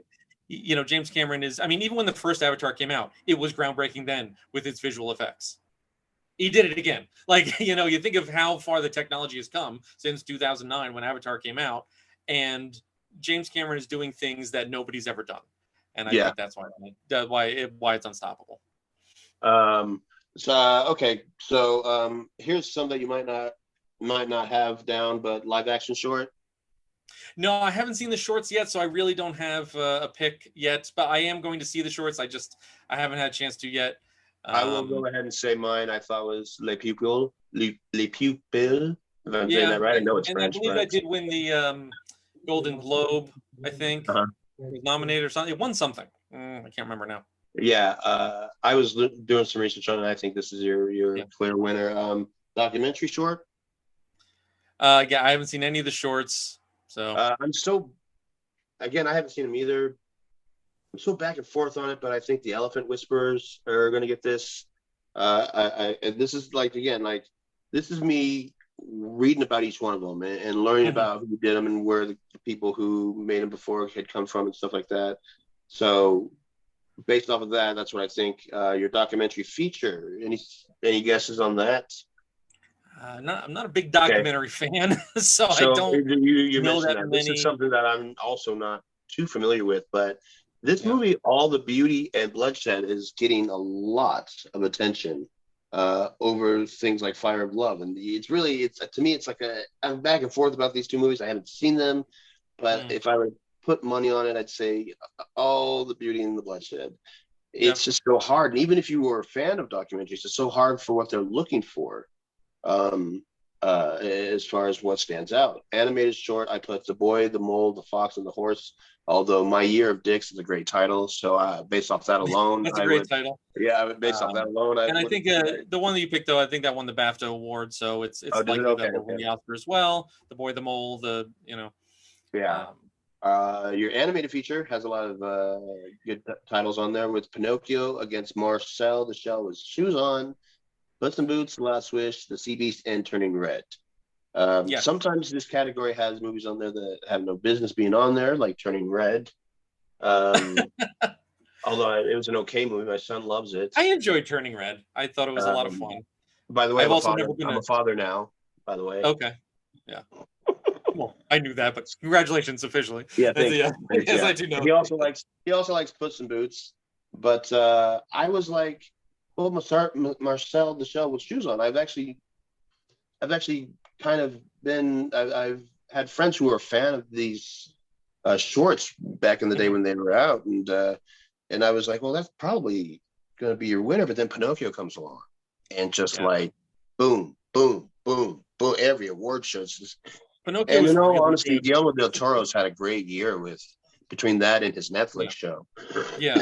Yeah. James Cameron is. I mean, even when the first Avatar came out, it was groundbreaking then with its visual effects. He did it again. Like, you think of how far the technology has come since 2009 when Avatar came out, and James Cameron is doing things that nobody's ever done, and I Yeah. think that's why it's unstoppable. Um, okay, so here's some that you might not have down, but live action short. No, I haven't seen the shorts yet, so I really don't have a pick yet. But I am going to see the shorts. I haven't had a chance to yet. I will Um, go ahead and say mine. I thought was Les Pupilles. If I'm saying yeah, that right, I know it's and I French, believe but that did win the Golden Globe. I think uh-huh. it was nominated or something. It won something. I can't remember now. Yeah, I was doing some research on it. I think this is your Yeah. clear winner. Documentary short. Yeah, I haven't seen any of the shorts. So I'm so again, I haven't seen them either. I'm so back and forth on it, but I think the Elephant Whisperers are going to get this. And this is like again, like this is me reading about each one of them and learning mhm. about who did them and where the people who made them before had come from and stuff like that. So based off of that, that's what I think. Your documentary feature. Any guesses on that? I'm not a big Okay. documentary fan, so I So don't you know mentioned that that. This is many. something that I'm also not too familiar with, but this Yeah. movie, All the Beauty and Bloodshed, is getting a lot of attention over things like Fire of Love, and it's to me, it's like I'm back and forth about these two movies. I haven't seen them, but Mm, if I would put money on it, I'd say All the Beauty and the Bloodshed. yeah. It's just so hard, and even if you were a fan of documentaries, it's so hard for what they're looking for. Um, as far as what stands out. Animated short, I put The Boy, the Mole, the Fox, and the Horse. Although My Year of Dicks is a great title, so based off that alone, That's a I great would, title. yeah, based off that alone, I And I would. think the one that you picked, though, I think that won the BAFTA award, so Oh, it's did it? likely Okay, that will win okay, the Oscar as well. The Boy, the Mole, yeah. um, Your animated feature has a lot of good titles on there with Pinocchio against Marcel the Shell with Shoes On, Puss in Boots, The Last Wish, The Sea Beast, and Turning Red. yes. Sometimes this category has movies on there that have no business being on there, like Turning Red. Um, although it was an okay movie, my son loves it. I enjoyed Turning Red. I thought it was a lot of Um, fun. by the way, I've also never been I'm a a father now. By the way, okay. Yeah. Well, I knew that, but congratulations officially. yeah, thanks. Yeah, Thanks. yes, Yeah, I do know. he also likes Puss in Boots, but I was like, well, Marcel the Shell with Shoes On. I've actually kind of I've had friends who are a fan of these shorts back in the day Mhm. when they were out, and I was like, well, that's probably going to be your winner. But then Pinocchio comes along, and just Yeah. like boom, boom, boom, boom, every award show. Pinocchio And is in all really honesty, good. Guillermo del Toro's had a great year with between that and his Netflix Yeah. show. Yeah.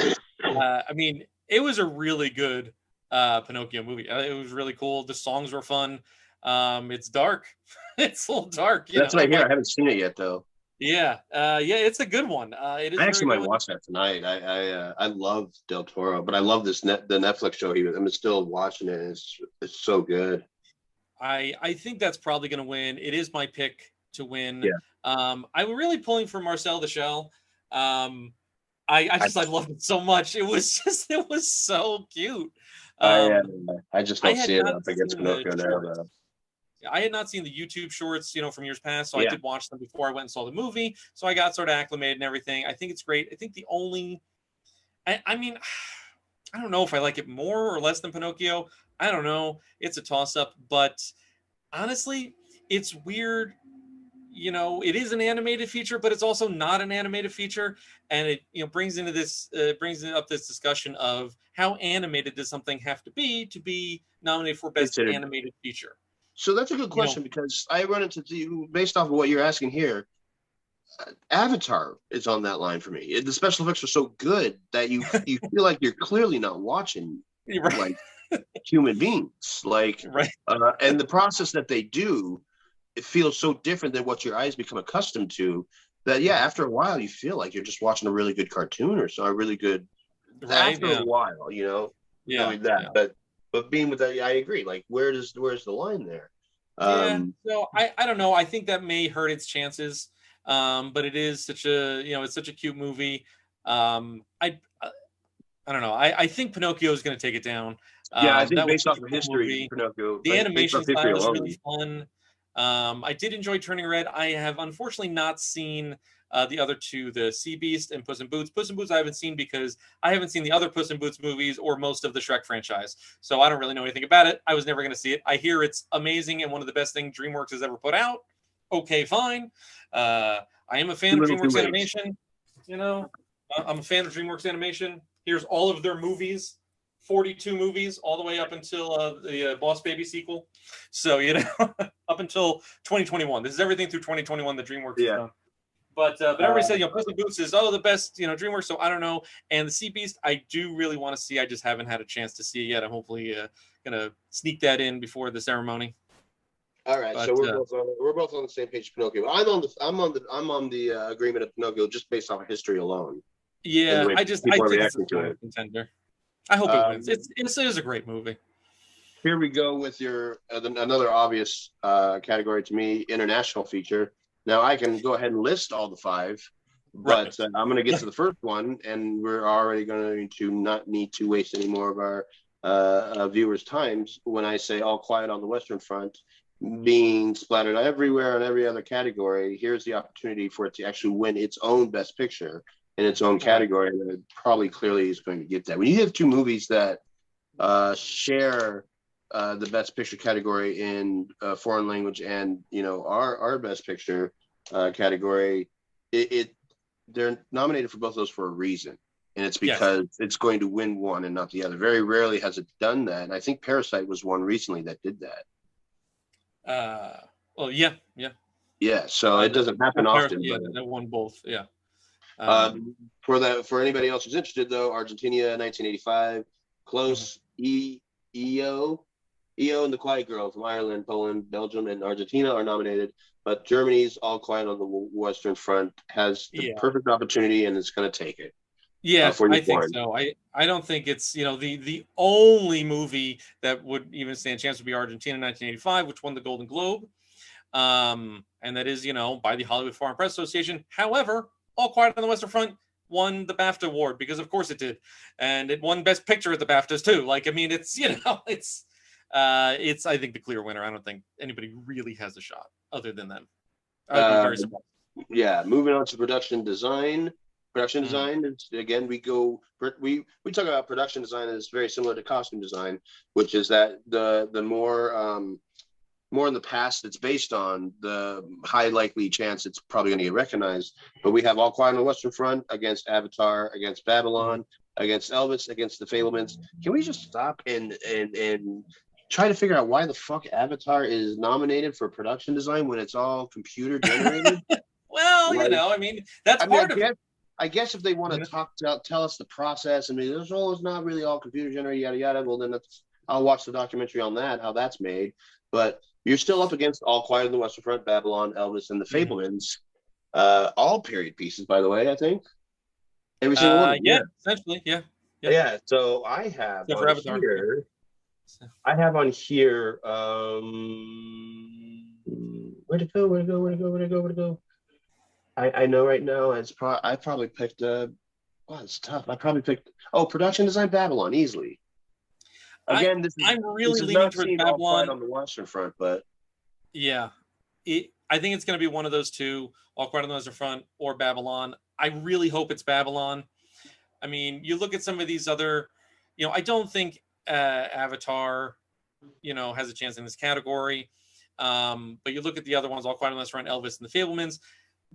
I mean, it was a really good Pinocchio movie. It was really cool. The songs were fun. It's dark. It's a little dark, That's what I hear. I like haven't seen it yet, though. yeah, it's a good one. It is I a very actually good might one. watch that tonight. I love Del Toro, but I love the Netflix show. I'm still watching it. It's so good. I think that's probably going to win. It is my pick to win. Yeah, I'm really pulling for Marcel the Shell. Um, I I loved it so much. It was so cute. I uh, Um, I just I don't had see it not up against seen the Pinocchio now, shorts. though. I had not seen the YouTube shorts, from years past, so I Yeah, did watch them before I went and saw the movie. So I got sort of acclimated and everything. I think it's great. I think the only, I mean, I don't know if I like it more or less than Pinocchio. I don't know. It's a toss up, but honestly, it's weird. It is an animated feature, but it's also not an animated feature, and it brings up this discussion of how animated does something have to be nominated for best considered. animated feature. So that's a good You know, question because I run into based off of what you're asking here. Avatar is on that line for me. The special effects are so good that you feel like you're clearly not watching you're right, like human beings. right. And the process that they do, it feels so different than what your eyes become accustomed to. That yeah, Mhm. after a while, you feel like you're just watching a really good cartoon or so a really good. Right, After a yeah, while, yeah, doing that, yeah, but being with that, I agree. Like, where's the line there? yeah. Um, So I don't know. I think that may hurt its chances. But it is such a it's such a cute movie. I don't know. I think Pinocchio is going to take it down. yeah, I think That was based such off a of cool history, movie. Pinocchio, The based off animation history style is really alone, fun. I did enjoy Turning Red. I have unfortunately not seen the other two, the Sea Beast and Puss in Boots. Puss in Boots I haven't seen because I haven't seen the other Puss in Boots movies or most of the Shrek franchise. So I don't really know anything about it. I was never going to see it. I hear it's amazing and one of the best things DreamWorks has ever put out. Okay, fine. Uh, I am a fan too of little, too DreamWorks late. Animation. I'm a fan of DreamWorks Animation. Here's all of their movies, 42 movies, all the way up until the Boss Baby sequel. So, up until 2021. This is everything through 2021 that DreamWorks has Yeah. done. But everybody said, Uh, Puss in Boots is, the best, DreamWorks. So I don't know. And the Sea Beast, I do really want to see. I just haven't had a chance to see it yet. I'm hopefully going to sneak that in before the ceremony. all right, so But we're both on the same page, Pinocchio. But I'm on the agreement of Pinocchio just based off of history alone and the yeah, way I people are think it's a reacting to strong it. contender. I hope it wins. Um, It is a great movie. Here we go with your another obvious category to me, international feature. Now I can go ahead and list all the five, But I'm going to get to the first one, and we're already going to not need to waste any more of our viewers' times when I say All Quiet on the Western Front being splattered everywhere in every other category. Here's the opportunity for it to actually win its own Best Picture in its own category, and it probably clearly is going to get that. When you have two movies that share the Best Picture category in foreign language and our Best Picture category, they're nominated for both of those for a reason, and it's because it's going to win one and not the other. Very rarely has it done that, and I think Parasite was one recently that did that. So it doesn't happen often. Yeah, that won both. Yeah. For anybody else who's interested, though, Argentina, 1985, close. EO and The Quiet Girl from Ireland, Poland, Belgium, and Argentina are nominated, but Germany's All Quiet on the Western Front has the perfect opportunity, and it's going to take it. Yeah, I think so. I don't think it's, the only movie that would even stand a chance would be Argentina 1985, which won the Golden Globe. And that is, by the Hollywood Foreign Press Association. However, All Quiet on the Western Front won the BAFTA award because of course it did. And it won Best Picture at the BAFTAs too. It's I think the clear winner. I don't think anybody really has a shot other than them. I'd be very surprised. Yeah, moving on to production design. Production design is, again, we talk about production design as very similar to costume design, which is that the more in the past it's based on, the high likely chance it's probably going to get recognized. But we have All Quiet on the Western Front against Avatar, against Babylon, against Elvis, against The Fabelmans. Can we just stop and try to figure out why the fuck Avatar is nominated for production design when it's all computer generated? Well, that's part of it. I guess if they want to tell us the process, it's not really all computer generated, yada yada. Well, then I'll watch the documentary on that, how that's made. But you're still up against All Quiet on the Western Front, Babylon, Elvis, and The Fabelmans. All period pieces, by the way. I think every single one. Essentially, yeah. Yeah. So I have on here. I have on here. Where'd it go? I know right now I probably picked it's tough. I probably picked production design, Babylon, easily. Again, I'm really leaning towards Babylon on the Western Front, but I think it's going to be one of those two, All Quiet on the Western Front or Babylon. I really hope it's Babylon. You look at some of these other, I don't think Avatar, has a chance in this category. But you look at the other ones, All Quiet on the Western Front, Elvis, and The Fabelmans.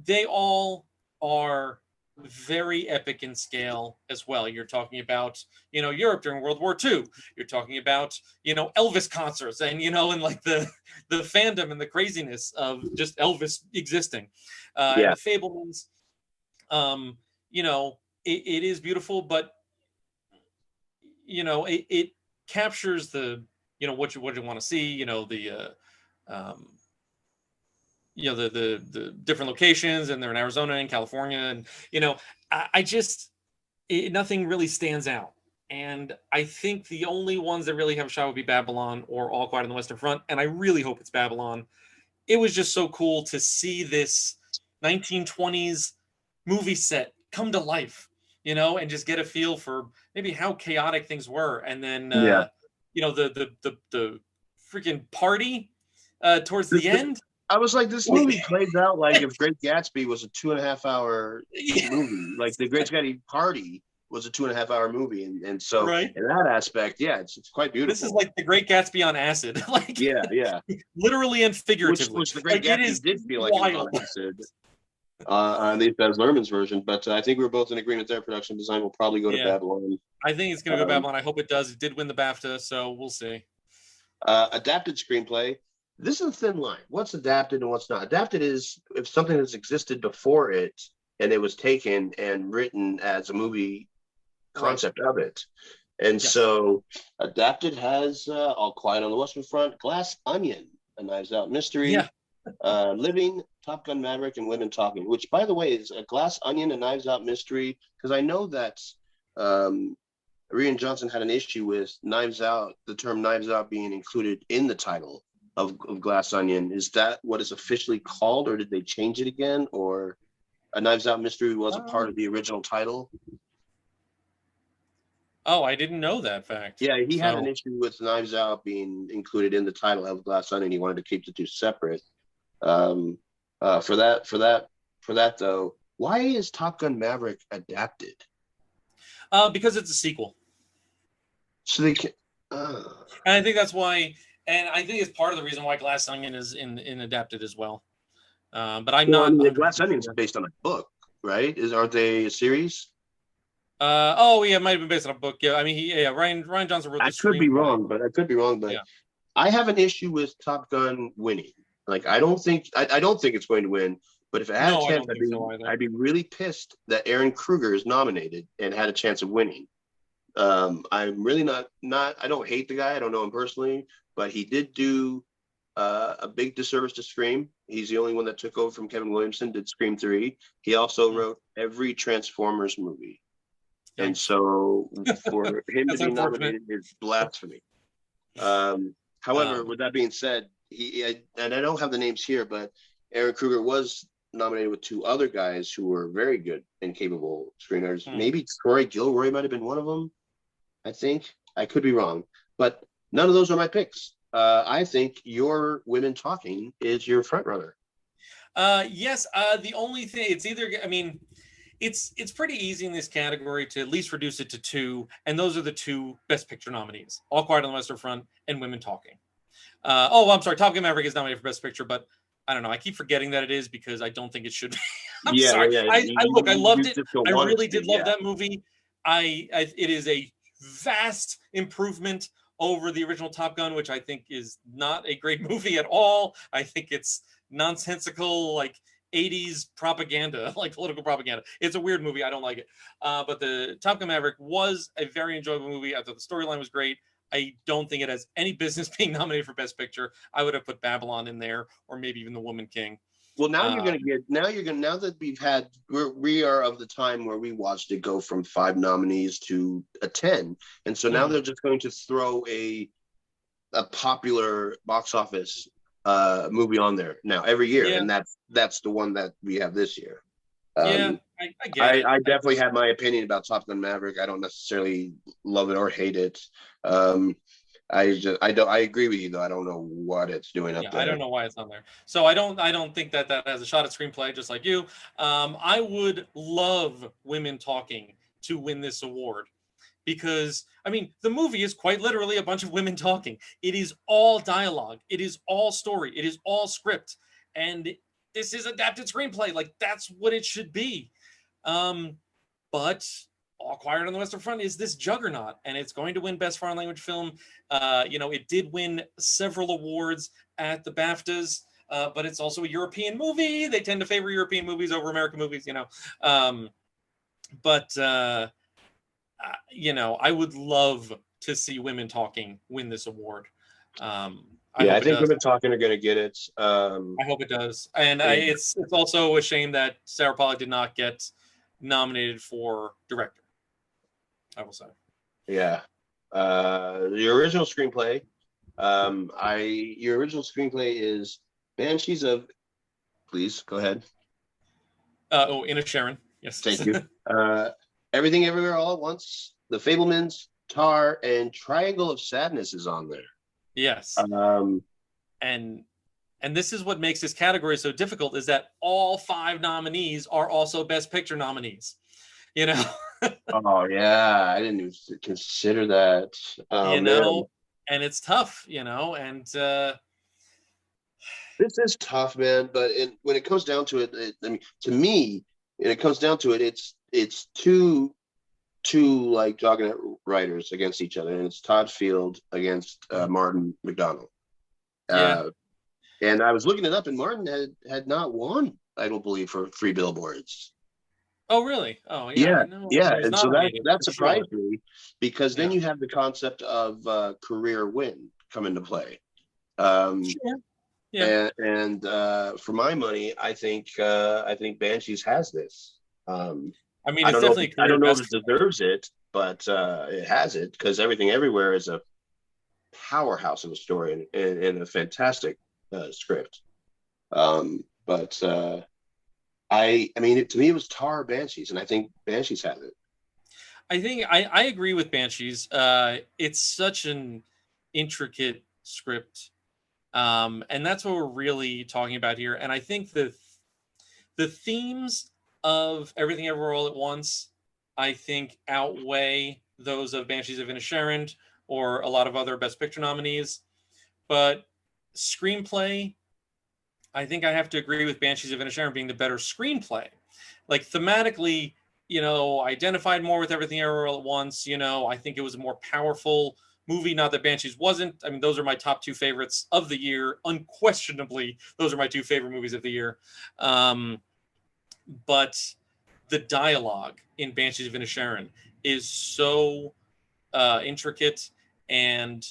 They all are very epic in scale as well. You're talking about, Europe during World War II. You're talking about, Elvis concerts and, and like the fandom and the craziness of just Elvis existing. And The Fabelmans, it is beautiful, but, it captures the, what you want to see, the different locations, and they're in Arizona and California, and nothing really stands out. And I think the only ones that really have a shot would be Babylon or All Quiet on the Western Front, and I really hope it's Babylon. It was just so cool to see this 1920s movie set come to life, and just get a feel for maybe how chaotic things were, and then the freaking party towards the end. I was like, this movie plays out like if Great Gatsby was a 2.5 hour movie. Like the Great Gatsby Party was a 2.5 hour movie. And so in that aspect, it's quite beautiful. This is like the Great Gatsby on acid. Literally and figuratively. Which the Great Gatsby did feel like it was on acid. On the Baz Luhrmann's version. But I think we're both in agreement there. Production design will probably go to Babylon. I think it's going to go Babylon. I hope it does. It did win the BAFTA, so we'll see. Adapted screenplay. This is a thin line. What's adapted and what's not? Adapted is if something has existed before it and it was taken and written as a movie concept of it. And so adapted has All Quiet on the Western Front, Glass Onion, A Knives Out Mystery, Living, Top Gun Maverick, and Women Talking, which, by the way, is a Glass Onion, A Knives Out Mystery, because I know that Rian Johnson had an issue with Knives Out, the term Knives Out being included in the title of Glass Onion. Is that what is officially called, or did they change it again? Or A Knives Out mystery was a part of the original title. Oh, I didn't know that fact. Yeah, he had an So, issue with Knives Out being included in the title of Glass Onion. He wanted to keep the two separate. Um, for that though, why is Top Gun Maverick adapted? because it's a sequel. So they can. And I think that's why, and I think it's part of the reason why Glass Onion is in adapted as well. But I'm Well, I not mean, the 100% Glass Onion is sure. based on a book, right? Aren't they a series? Oh yeah, it might have been based on a book. Yeah, I mean, Ryan Johnson wrote the I could be screenplay. wrong, but I could be wrong. But Yeah. I have an issue with Top Gun winning. Like, I don't think it's going to win. But if it had a No, I chance, don't think so either. I'd be really pissed that Aaron Kruger is nominated and had a chance of winning. I'm really not. I don't hate the guy. I don't know him personally, but he did do a big disservice to Scream. He's the only one that took over from Kevin Williamson. Did Scream 3. He also wrote every Transformers movie, and Yikes. so for him to That's be unfortunate. nominated is blasphemy. However, Um, with that being said, and I don't have the names here, but Aaron Kruger was nominated with two other guys who were very good and capable screenwriters. hmm. Maybe Troy Gilroy might have been one of them. I think I could be wrong, but none of those are my picks. I think your Women Talking is your front runner. Yes. The only thing it's either. I mean, it's pretty easy in this category to at least reduce it to two, and those are the two Best Picture nominees: All Quiet on the Western Front and Women Talking. I'm sorry, Top Gun Maverick is nominated for Best Picture, but I don't know. I keep forgetting that it is because I don't think it should be. I'm Yeah, sorry. yeah. I look. I loved You it. just don't I want it really to be. did love Yeah, that movie. It is a vast improvement over the original Top Gun, which I think is not a great movie at all. I think it's nonsensical, like 80s propaganda, like political propaganda. It's a weird movie. I don't like it. But the Top Gun Maverick was a very enjoyable movie. I thought the storyline was great. I don't think it has any business being nominated for Best Picture. I would have put Babylon in there, or maybe even The Woman King. well, now you're Uh, going to get, now that we are of the time where we watched it go from 5 nominees to a 10. And so now mm, they're just going to throw a popular box office movie on there now every year. yeah, And that's the one that we have this year. yeah, Um, I get it. I definitely have my opinion about Top Gun Maverick. I don't necessarily love it or hate it. Um, I agree with you though. I don't know what it's doing up Yeah, I don't there. know why it's on there. So I don't think that has a shot at screenplay, just like you. I would love Women Talking to win this award because I mean the movie is quite literally a bunch of women talking. It is all dialogue. It is all story. It is all script, and this is adapted screenplay. Like that's what it should be. Um, but All Quiet on the Western Front is this juggernaut, and it's going to win Best Foreign Language Film. It did win several awards at the BAFTAs, but it's also a European movie. They tend to favor European movies over American movies, Um, but I would love to see Women Talking win this award. I Yeah, I hope it think does. Women Talking are going to get it. I hope it does. And Yeah. it's also a shame that Sarah Polley did not get nominated for director. I will say. Yeah. The original screenplay. Your original screenplay is Banshees of. Please go ahead. Ina Sharon. Yes. Thank you. Everything Everywhere All at Once, The Fablemans, Tar, and Triangle of Sadness is on there. Yes. Um, And this is what makes this category so difficult is that all 5 nominees are also Best Picture nominees. oh yeah, I didn't even consider that. Oh you man, know, and it's tough, and this is tough, man. But when it comes down to it, I mean, to me, when it comes down to it, it's two like Juggernaut writers against each other, and it's Todd Field against Martin McDonald. yeah. And I was looking it up, and Martin had not won, I don't believe, for 3 Billboards. Oh, really? Oh, yeah. I know. Yeah, He was and so nominated that for sure. surprised me because then Yeah. you have the concept of career win come into play. Um, Sure. Yeah. and for my money, I think Banshees has this. I mean, it's definitely a I career don't know if best. it deserves it, but it has it because Everything Everywhere is a powerhouse of a story and a fantastic script. But I mean, to me, it was Tar or Banshees, and I think Banshees have it. I think I agree with Banshees. It's such an intricate script, and that's what we're really talking about here. And I think the themes of Everything Everywhere All at Once, I think, outweigh those of Banshees of Inisherin or a lot of other Best Picture nominees. But screenplay, I think I have to agree with Banshees of Inisherin being the better screenplay. Like thematically, identified more with Everything Everywhere All at Once. I think it was a more powerful movie. Not that Banshees wasn't. I mean, those are my top two favorites of the year. Unquestionably, those are my two favorite movies of the year. But the dialogue in Banshees of Inisherin is so intricate, and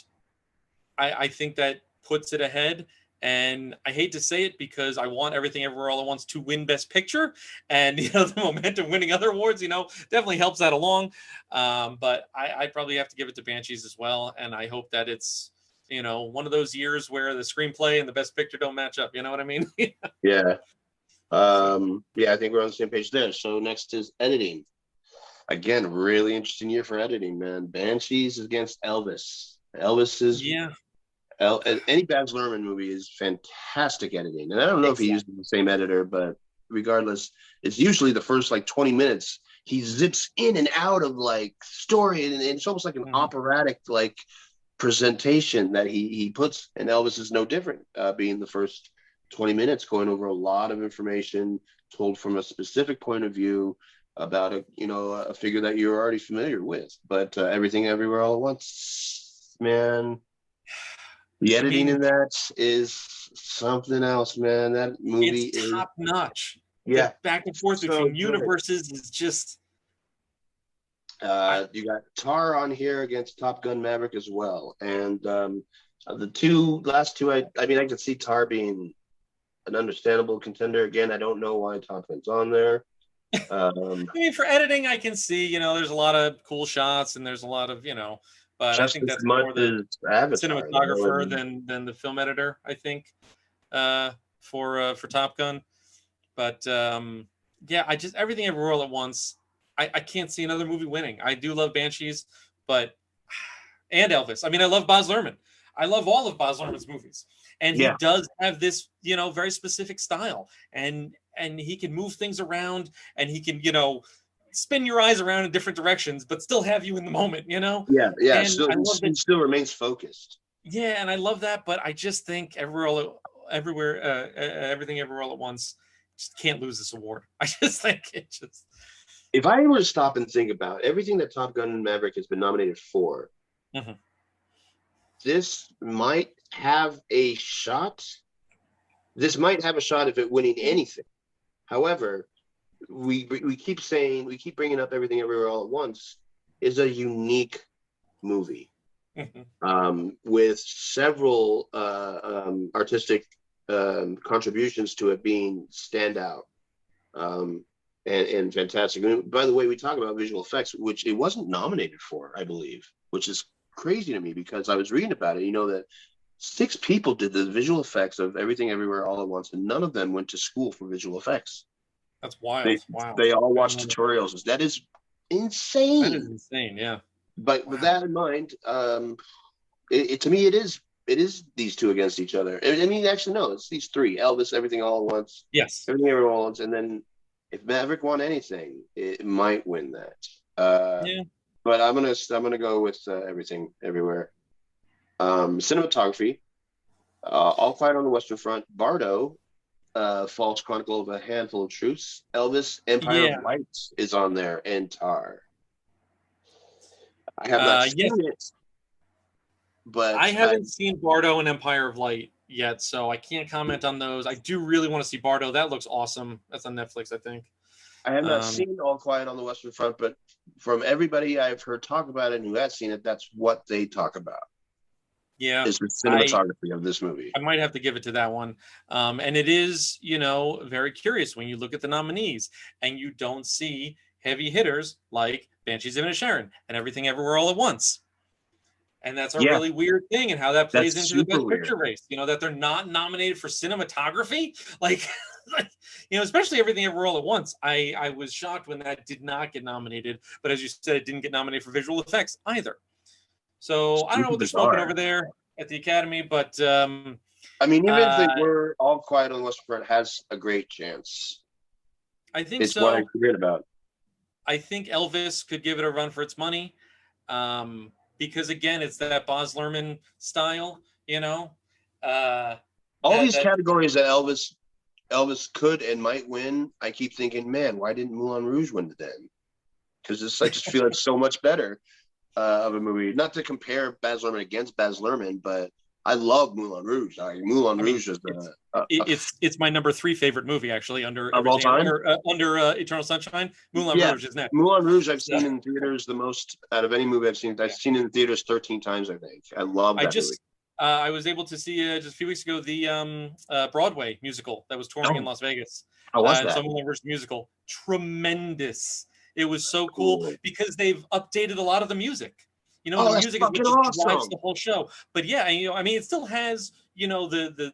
I think that puts it ahead. And I hate to say it because I want Everything Everywhere All at Once to win Best Picture, and the momentum winning other awards, definitely helps that along. But I probably have to give it to Banshees as well, and I hope that it's one of those years where the screenplay and the Best Picture don't match up. You know what I mean? Yeah. So, Yeah, I think we're on the same page there. So next is editing. Again, really interesting year for editing, man. Banshees against Elvis. Elvis is yeah, any Baz Luhrmann movie is fantastic editing, and I don't know if he exactly. used the same editor, but regardless, it's usually the first like 20 minutes he zips in and out of like story, and it's almost like an Mhm. operatic like presentation that he puts, and Elvis is no different, being the first 20 minutes going over a lot of information told from a specific point of view about a figure that you're already familiar with, but everything everywhere all at once, man. The I editing mean, in that is something else, man. That movie it's is, top notch. The yeah, back and forth so between good. universes is just. I, You got Tar on here against Top Gun Maverick as well, and the two last two, I mean, I could see Tar being an understandable contender. Again, I don't know why Top Gun's on there. mean, for editing, I can see, there's a lot of cool shots and there's a lot of, but I just think as that's much more the as Avatar, cinematographer and than the film editor, I think, for Top Gun. But yeah, I just Everything Everywhere All at Once. I can't see another movie winning. I do love Banshees, but and Elvis. I mean, I love Baz Luhrmann. I love all of Baz Luhrmann's movies, and he yeah, does have this, very specific style, and he can move things around, and he can, spin your eyes around in different directions, but still have you in the moment. yeah, yeah. And Still, I love he that. still remains focused. Yeah, and I love that, but I just think Everything Everywhere All at Once just can't lose this award. I just think it just. If I were to stop and think about everything that Top Gun Maverick has been nominated for, Mhm. this might have a shot. This might have a shot of it winning anything. However, we keep saying, we keep bringing up Everything Everywhere All at Once is a unique movie, Mhm. with several artistic contributions to it being standout, um, and fantastic. And by the way, we talk about visual effects, which it wasn't nominated for, I believe, which is crazy to me because I was reading about it. That six people did the visual effects of Everything Everywhere All at Once, and none of them went to school for visual effects. That's They wild. Wow. they all I didn't watch know that. tutorials. That is That is insane. insane. Yeah. But with Wow. that in mind, to me it is these two against each other. I mean, actually, no, it's these three: Elvis, Everything All at Once, Yes. Everything Everywhere All at Once, and then if Maverick won anything, it might win that. Yeah. But I'm gonna go with Everything Everywhere. Cinematography, All Quiet on the Western Front, Bardo, False Chronicle of a Handful of Truths, Elvis, Empire of Yeah. Light is on there, and Tar. I have not Yes. seen it, I but haven't seen Bardo and Empire of Light yet, so I can't comment on those. I do really want to see Bardo. That looks awesome. That's on Netflix, I think. I have not Um, seen All Quiet on the Western Front. But from everybody I've heard talk about it and who has seen it, that's what they talk about, yeah. is the I cinematography of this movie. I might have to give it to that one. And it is, very curious when you look at the nominees and you don't see heavy hitters like Banshees of Inisherin and Everything Everywhere All at Once. And that's a Yeah, really weird thing, and how that that's plays into the super best picture weird. race. That they're not nominated for cinematography, like, like, especially Everything Everywhere All at Once. I was shocked when that did not get nominated, but as you said, it didn't get nominated for visual effects either. So I don't know Super what they're smoking bizarre. over there at the Academy, but I mean, even if uh, they were, All Quiet on the Western Front has a great chance. I think It's what I so. forget about. I think Elvis could give it a run for its money, because again, it's that Baz Luhrmann style. Uh, All that these that categories that Elvis could and might win, I keep thinking, man, why didn't Moulin Rouge win then? Because I just feel it's so much better of a movie. Not to compare Baz Luhrmann against Baz Luhrmann, but I love Moulin Rouge. Moulin I mean, Rouge is it's my number 3 favorite movie, actually, under of all Everything time. Everywhere, under Eternal Sunshine. Moulin Yeah, Rouge is next. Moulin Rouge I've So, seen in theaters the most out of any movie I've seen. I've yeah. seen it in theaters 13 times, I think. I love I that movie. just I was able to see just a few weeks ago the Broadway musical that was touring in Oh, Las Vegas. how was And so that? Moulin Rouge musical, tremendous. It was so cool Cool. because they've updated a lot of the music. Oh, The that's music is what fucking just drives awesome. the whole show. But yeah, I mean, it still has the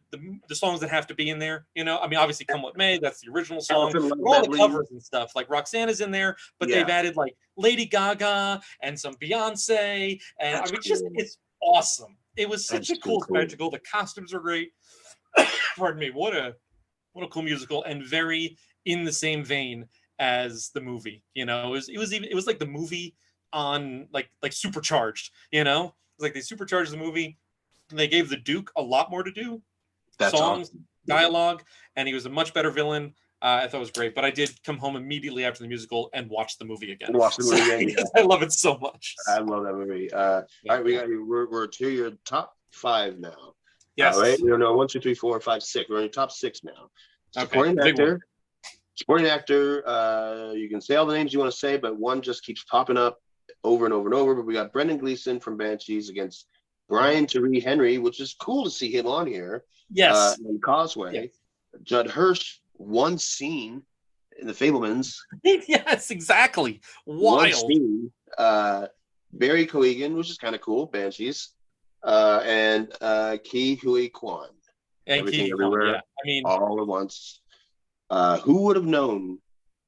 songs that have to be in there. I mean, obviously, "Come What May," that's the original song, Elephant but Love all the Medley. covers and stuff, like Roxanne is in there, but they've Yeah, added like Lady Gaga and some Beyonce, and I that's mean, cool. it's awesome. It was such That's a so cool cool. spectacle. The costumes are great. Pardon me. What a cool musical, and very in the same vein as the movie. It was like the movie on like supercharged. It was like they supercharged the movie, and they gave the Duke a lot more to do, That's songs, awesome. dialogue, and he was a much better villain. I thought it was great, but I did come home immediately after the musical and watch the movie again. Watch the So, movie again. because I love it so much. I love that movie. All right, we're to your top 5 now. Right? Yes. We don't know 1, 2, 3, 4, 5, 6. We're in your top 6 now. Okay. Supporting The big one. actor. Supporting actor. You can say all the names you want to say, but one just keeps popping up over and over and over. But we got Brendan Gleeson from Banshees against Brian Tyree Henry, which is cool to see him on here. Yes. In Causeway. Yes. Judd Hirsch, one scene in The Fablemans. Yes, exactly. One Wild. scene. Barry Coegan, which is kind of cool, Banshees. And Ki Hui Kwan. And Everything Key Kwan, Everywhere, yeah. I mean, all at once. Who would have known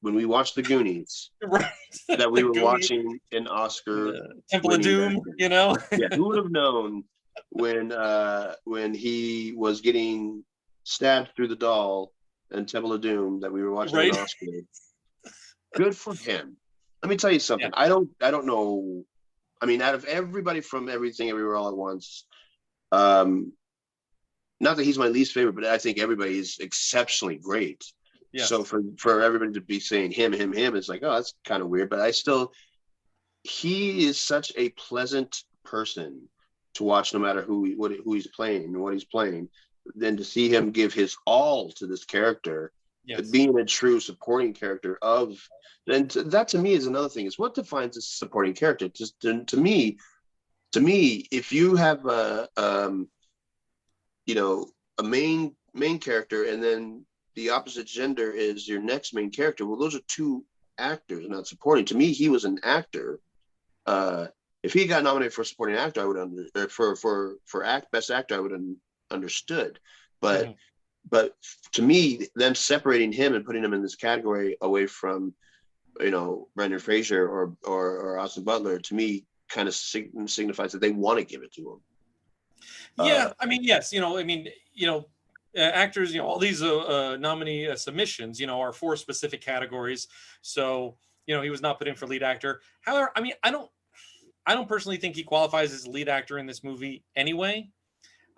when we watched The Goonies right. that we The were Goonies, watching an Oscar Temple of Doom, Yeah, who would have known when he was getting stabbed through the doll in Temple of Doom that we were watching right? an Oscar? Good for him. Let me tell you something. Yeah. I don't know. I mean, out of everybody from Everything Everywhere All at Once, not that he's my least favorite, but I think everybody is exceptionally great. Yes. So for everybody to be saying him, it's like, oh, that's kind of weird. But he is such a pleasant person to watch, no matter who he's playing and what he's playing. Then to see him give his all to this character, Yes. being a true supporting character that to me is another thing. Is what defines a supporting character. Just to me, if you have a main character and then the opposite gender is your next main character, well, those are two actors, not supporting. To me, he was an actor. If he got nominated for supporting actor, I would for best actor, I would have understood. But to me, them separating him and putting him in this category away from Brendan Fraser or Austin Butler, to me, kind of signifies that they want to give it to him. Yeah, I mean, yes, actors, all these nominee submissions, are for specific categories. So, he was not put in for lead actor. However, I mean, I don't personally think he qualifies as lead actor in this movie anyway.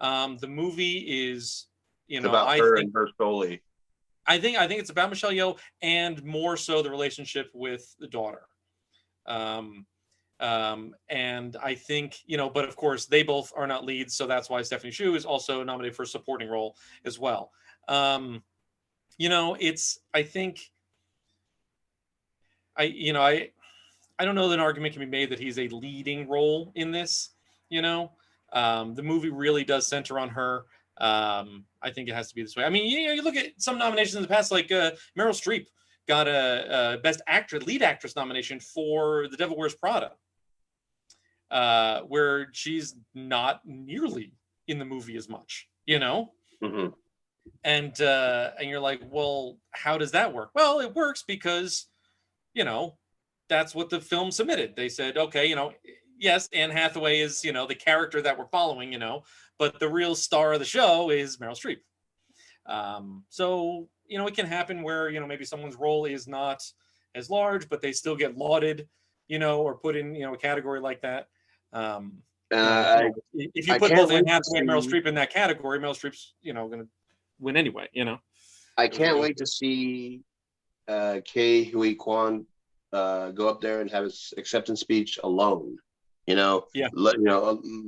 The movie is, about her and her solely. I think it's about Michelle Yeoh, and more so the relationship with the daughter. And I think, but of course they both are not leads, so that's why Stephanie Hsu is also nominated for a supporting role as well. I think I don't know that an argument can be made that he's a leading role in this. The movie really does center on her. I think it has to be this way. I mean, you look at some nominations in the past, like Meryl Streep got a best actor, lead actress nomination for The Devil Wears Prada. where she's not nearly in the movie as much, you know? Mm-hmm. And you're like, well, how does that work? Well, it works because, you know, that's what the film submitted. They said, okay, you know, yes, Anne Hathaway is, you know, the character that we're following, you know, but the real star of the show is Meryl Streep. So, you know, it can happen where, you know, maybe someone's role is not as large, but they still get lauded, you know, or put in, you know, a category like that. If you I put can't both Anne wait to Hathaway and Meryl see. Streep in that category, Meryl Streep's, you know, going to win anyway, you know. I can't wait to see Kei Hui Kwan go up there and have his acceptance speech alone. You know, Yeah.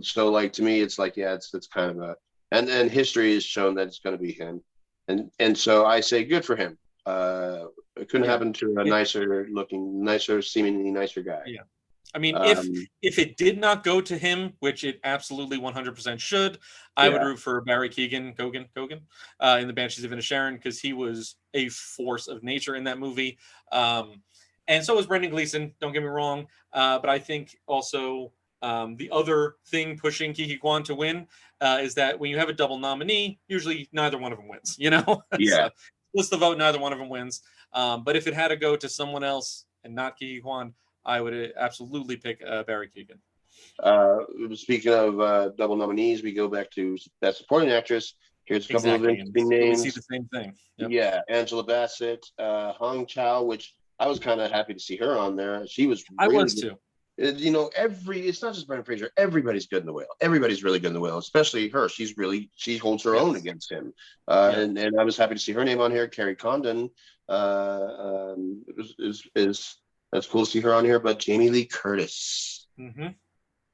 So like to me, it's like, yeah, it's kind of a, and history has shown that it's going to be him, and so I say good for him. It couldn't happen to a seemingly nicer guy. Yeah. I mean, Um, if it did not go to him, which it absolutely 100% should, I would root for Barry Keoghan in The Banshees of Inisherin, because he was a force of nature in that movie. And so was Brendan Gleeson, don't get me wrong. But I think also the other thing pushing Ke Huy Quan to win is that when you have a double nominee, usually neither one of them wins, you know? Yeah. Split the vote, neither one of them wins. But if it had to go to someone else and not Ke Huy Quan, I would absolutely pick Barry Keoghan. Speaking of double nominees, we go back to Best Supporting Actress. Here's a couple of interesting names. We see the same thing. Yep. Yeah, Angela Bassett, Hong Chow, which I was kind of happy to see her on there. She was really I was good. Too. You know, it's not just Brendan Fraser. Everybody's good in The Whale. Everybody's really good in The Whale, especially her. She holds her own against him. And I was happy to see her name on here. Carrie Condon that's cool to see her on here. But Jamie Lee Curtis,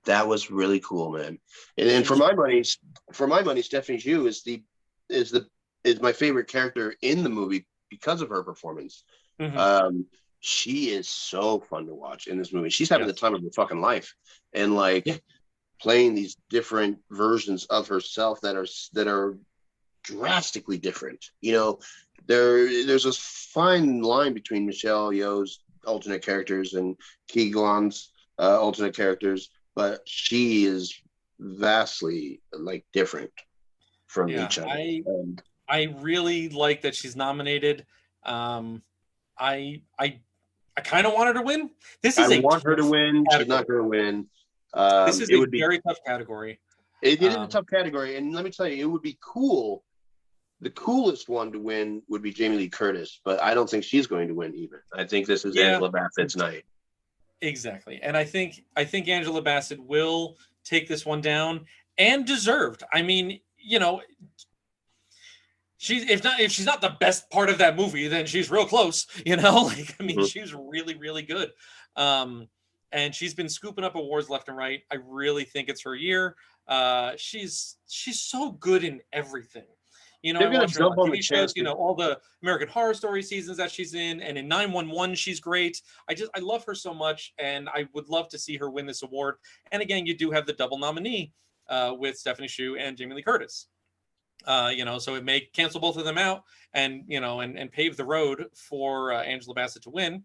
that was really cool, man. And for my money, Stephanie Hsu is my favorite character in the movie because of her performance. She is so fun to watch in this movie. She's having the time of her fucking life, and playing these different versions of herself that are drastically different. You know, there's a fine line between Michelle Yeoh's alternate characters and Ke Guan's alternate characters, but she is vastly different from each other. I really like that she's nominated. I kind of want her to win. I want her to win. Category. She's not going to win. This is a very tough category. It is a tough category, and let me tell you, it would be cool. The coolest one to win would be Jamie Lee Curtis, but I don't think she's going to win either. I think this is Angela Bassett's night. Exactly, and I think Angela Bassett will take this one down, and deserved. I mean, you know, if she's not the best part of that movie, then she's real close. You know, she's really, really good. And she's been scooping up awards left and right. I really think it's her year. She's so good in everything. You know, I watch her on TV shows, you know, all the American Horror Story seasons that she's in, and in 911, she's great. I love her so much, and I would love to see her win this award. And again, you do have the double nominee with Stephanie Hsu and Jamie Lee Curtis. You know, so it may cancel both of them out, and you know, and pave the road for Angela Bassett to win.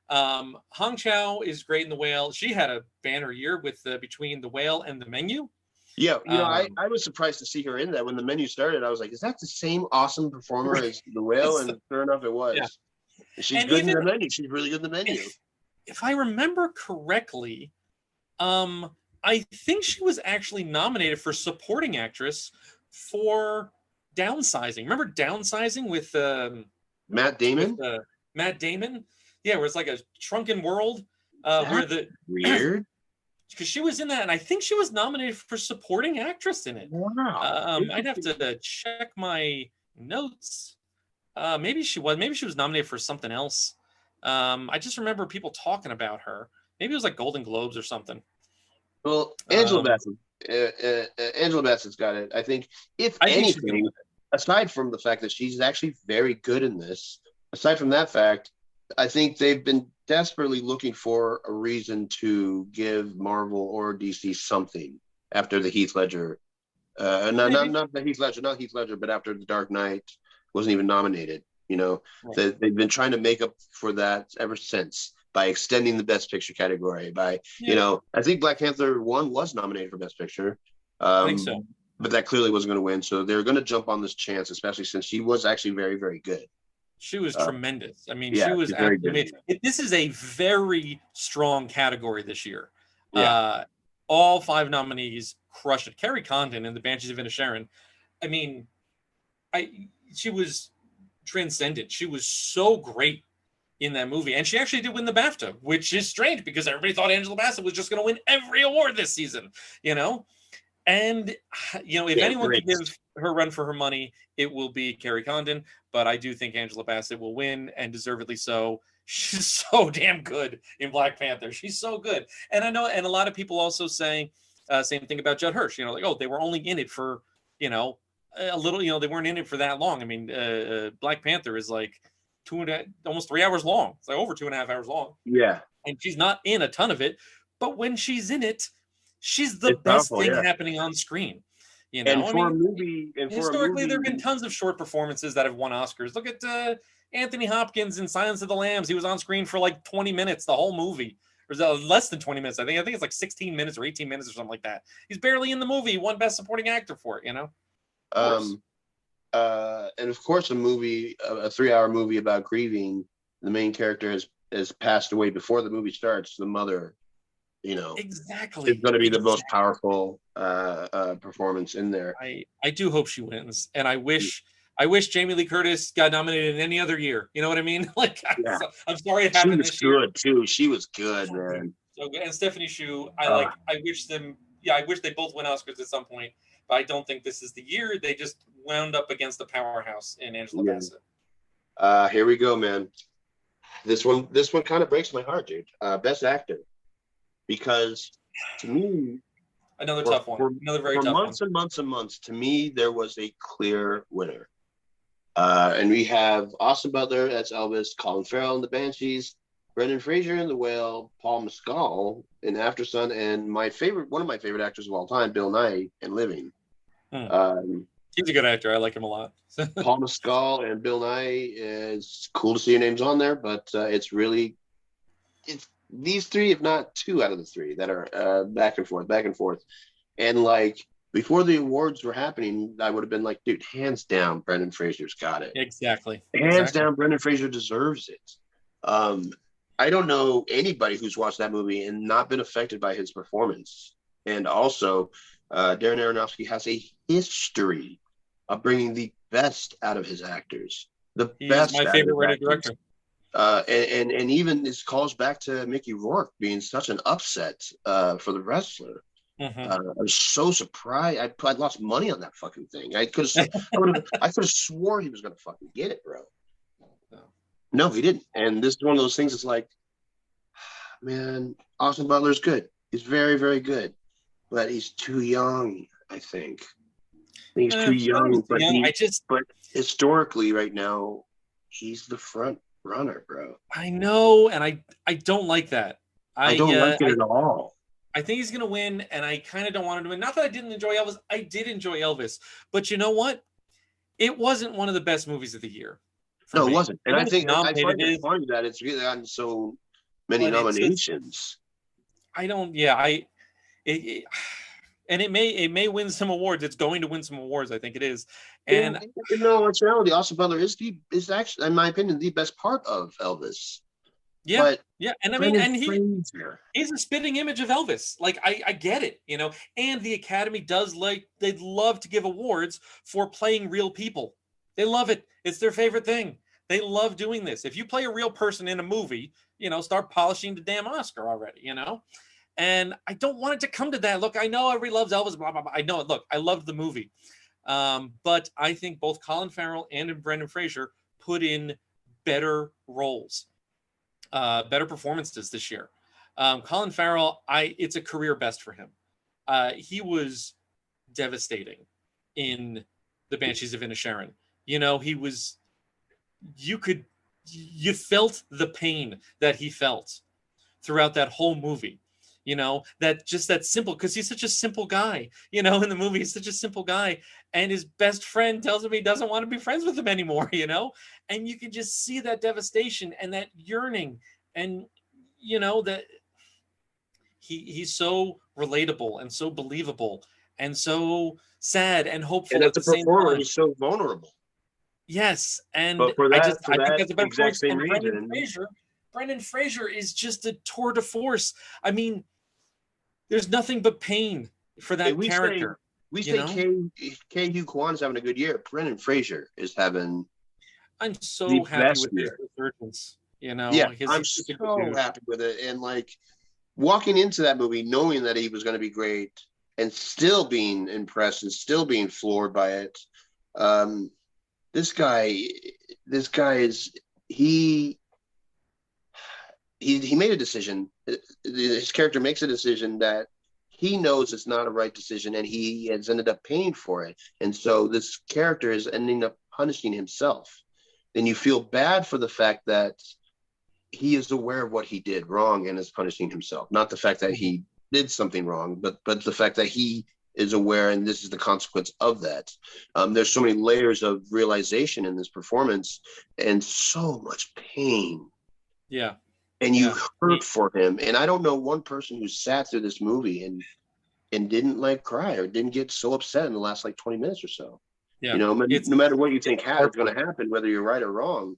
Hong Chow is great in The Whale. She had a banner year with between The Whale and The Menu. Yeah, you know, I was surprised to see her in that. When The Menu started, I was like, is that the same awesome performer as The Whale? And sure enough, it was. Yeah. She's good in The Menu. She's really good in The Menu. If I remember correctly, I think she was actually nominated for supporting actress for Downsizing. Remember Downsizing with Matt Damon? Matt Damon? Yeah, where it's like a shrunken world. Weird. Because she was in that, and I think she was nominated for supporting actress in it. Wow. I'd have to check my notes. Maybe she was nominated for something else. I just remember people talking about her. Maybe it was like Golden Globes or something. Well, Angela Bassett. Angela Bassett's got it. I think, if anything, aside from the fact that she's actually very good in this, aside from that fact, I think they've been desperately looking for a reason to give Marvel or DC something after the Heath Ledger. Not Heath Ledger, but after The Dark Knight wasn't even nominated. You know, they've been trying to make up for that ever since. by extending the Best Picture category. I think Black Panther 1 was nominated for Best Picture. I think so. But that clearly wasn't going to win. So they're going to jump on this chance, especially since she was actually very, very good. She was tremendous. I mean, yeah, she was very good. This is a very strong category this year. Yeah. All 5 nominees crushed it. Kerry Condon in The Banshees of Inisherin. I mean, she was transcendent. She was so great in that movie. And she actually did win the BAFTA, which is strange because everybody thought Angela Bassett was just going to win every award this season, And, if anyone could give her run for her money, it will be Kerry Condon. But I do think Angela Bassett will win, and deservedly so. She's so damn good in Black Panther. She's so good. And I know, and a lot of people also say same thing about Judd Hirsch. They were only in it for, a little, they weren't in it for that long. I mean, Black Panther is like almost 3 hours long. It's like over 2.5 hours long. Yeah. And she's not in a ton of it. But when she's in it, she's the best thing happening on screen. Historically, there have been tons of short performances that have won Oscars. Look at Anthony Hopkins in Silence of the Lambs. He was on screen for like 20 minutes, the whole movie. Or less than 20 minutes. I think it's like 16 minutes or 18 minutes or something like that. He's barely in the movie. He won Best Supporting Actor for it, and of course, a 3-hour movie about grieving. The main character has passed away before the movie starts. The mother, exactly, it's going to be the most powerful performance in there. I do hope she wins, and I wish Jamie Lee Curtis got nominated in any other year. You know what I mean? I'm sorry it happened this year. She was good too. She was good, man. So good. And Stephanie Hsu, I wish them. Yeah, I wish they both win Oscars at some point. But I don't think this is the year. They just wound up against the powerhouse in Angela Bassett. Here we go, man. This one kind of breaks my heart, dude. Best Actor, because to me, another tough one. Another very tough one. For months and months and months, to me, there was a clear winner. And we have Austin Butler as Elvis, Colin Farrell in The Banshees, Brendan Fraser in The Whale, Paul Mescal in After Sun, and one of my favorite actors of all time, Bill Nighy in Living. He's a good actor. I like him a lot. Paul Mescal and Bill Nighy, is cool to see your names on there, but it's these 3, if not 2 out of the 3 that are back and forth. And before the awards were happening, I would have been like, dude, hands down, Brendan Fraser's got it. Exactly. Hands down, Brendan Fraser deserves it. I don't know anybody who's watched that movie and not been affected by his performance. And also, Darren Aronofsky has a history of bringing the best out of his actors. He's my favorite writer director. And even this calls back to Mickey Rourke being such an upset for the wrestler. Mm-hmm. I was so surprised. I lost money on that fucking thing. I could have swore he was going to fucking get it, bro. No, he didn't. And this is one of those things. It's like, man, Austin Butler's good. He's very, very good, but he's too young. I think he's too young. But historically, right now, he's the front runner, bro. I know, and I don't like that. I don't like it at all. I think he's going to win, and I kind of don't want him to win. Not that I didn't enjoy Elvis. I did enjoy Elvis. But you know what? It wasn't one of the best movies of the year. No, it wasn't. And I think I find it funny that it's really gotten so many nominations. I don't, yeah, and it may win some awards. It's going to win some awards. I think it is. And in reality, Austin Butler is actually, in my opinion, the best part of Elvis. Yeah, but yeah, and I mean, and he's a spitting image of Elvis. Like I get it, And the Academy they'd love to give awards for playing real people. They love it. It's their favorite thing. They love doing this. If you play a real person in a movie, start polishing the damn Oscar already, And I don't want it to come to that. Look, I know everybody loves Elvis, blah, blah, blah. I know it. Look, I loved the movie. But I think both Colin Farrell and Brendan Fraser put in better roles, better performances this year. Colin Farrell, it's a career best for him. He was devastating in The Banshees of Inisherin. You felt the pain that he felt throughout that whole movie. That simple, because he's such a simple guy, in the movie, he's such a simple guy. And his best friend tells him he doesn't want to be friends with him anymore, and you can just see that devastation and that yearning. And that he's so relatable and so believable and so sad and hopeful And at as a the same performer, time. he's so vulnerable. Yes, and But for I think that that's a better exact performance. same And reason, Brendan Fraser is just a tour de force. I mean, there's nothing but pain for if that we say character. we You say know, K Hugh Kwan's having a good year, Brendan Fraser is having I'm the so happy best with his year. resurgence. Yeah, Because I'm he's such a good so dude. happy with it. And like walking into that movie, knowing that he was going to be great and still being impressed and still being floored by it. Um, this guy, this guy is he he made a decision. His character makes a decision that he knows it's not a right decision, and he has ended up paying for it. And so this character is ending up punishing himself. And you feel bad for the fact that he is aware of what he did wrong and is punishing himself. Not the fact that he did something wrong, but the fact that he is aware and this is the consequence of that. There's so many layers of realization in this performance and so much pain. Yeah, And you yeah, hurt for him. And I don't know one person who sat through this movie and didn't like cry or didn't get so upset in the last like 20 minutes or so. yeah. No matter what you think is going Heartbreaking. to happen, whether you're right or wrong,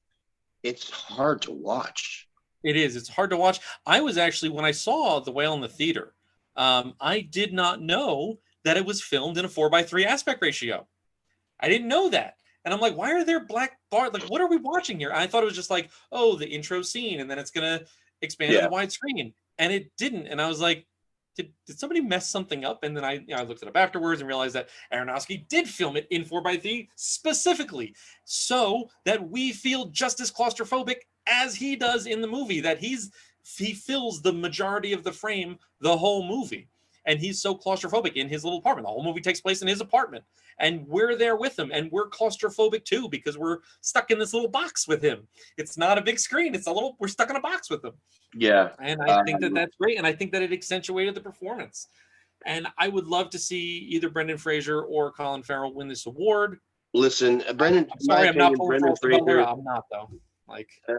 it's hard to watch. It is. It's hard to watch. I was actually, when I saw The Whale in the theater, I did not know that it was filmed in a 4:3 aspect ratio. I didn't know that. And I'm like, why are there black bars? Like, what are we watching here? I thought it was just like, oh, the intro scene, and then it's going to expand to Yeah. the widescreen. And it didn't. And I was like, did somebody mess something up? And then I looked it up afterwards and realized that Aronofsky did film it in 4:3 specifically so that we feel just as claustrophobic as he does in the movie, that he fills the majority of the frame the whole movie. And he's so claustrophobic in his little apartment. The whole movie takes place in his apartment. And we're there with him. And we're claustrophobic too, because we're stuck in this little box with him. It's not a big screen. We're stuck in a box with him. Yeah. And I think that that's great. And I think that it accentuated the performance. And I would love to see either Brendan Fraser or Colin Farrell win this award. Listen, Brendan. I'm sorry, I'm not pulling for Austin Butler. I'm not, though.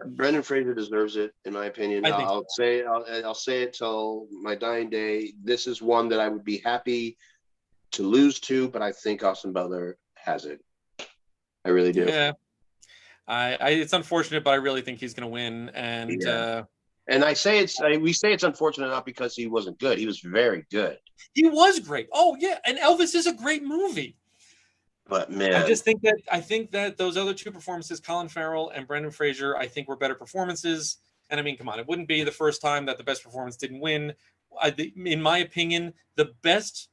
Brendan Fraser deserves it, in my opinion. I'll say it till my dying day. This is one that I would be happy to lose to, but I think Austin Butler has it. I really do. Yeah, it's unfortunate, but I really think he's going to win. And and we say it's unfortunate not because he wasn't good. He was very good. He was great. Oh yeah, and Elvis is a great movie. But man, I think that those other two performances, Colin Farrell and Brendan Fraser, I think were better performances. And I mean, come on, it wouldn't be the first time that the best performance didn't win. In my opinion, the best,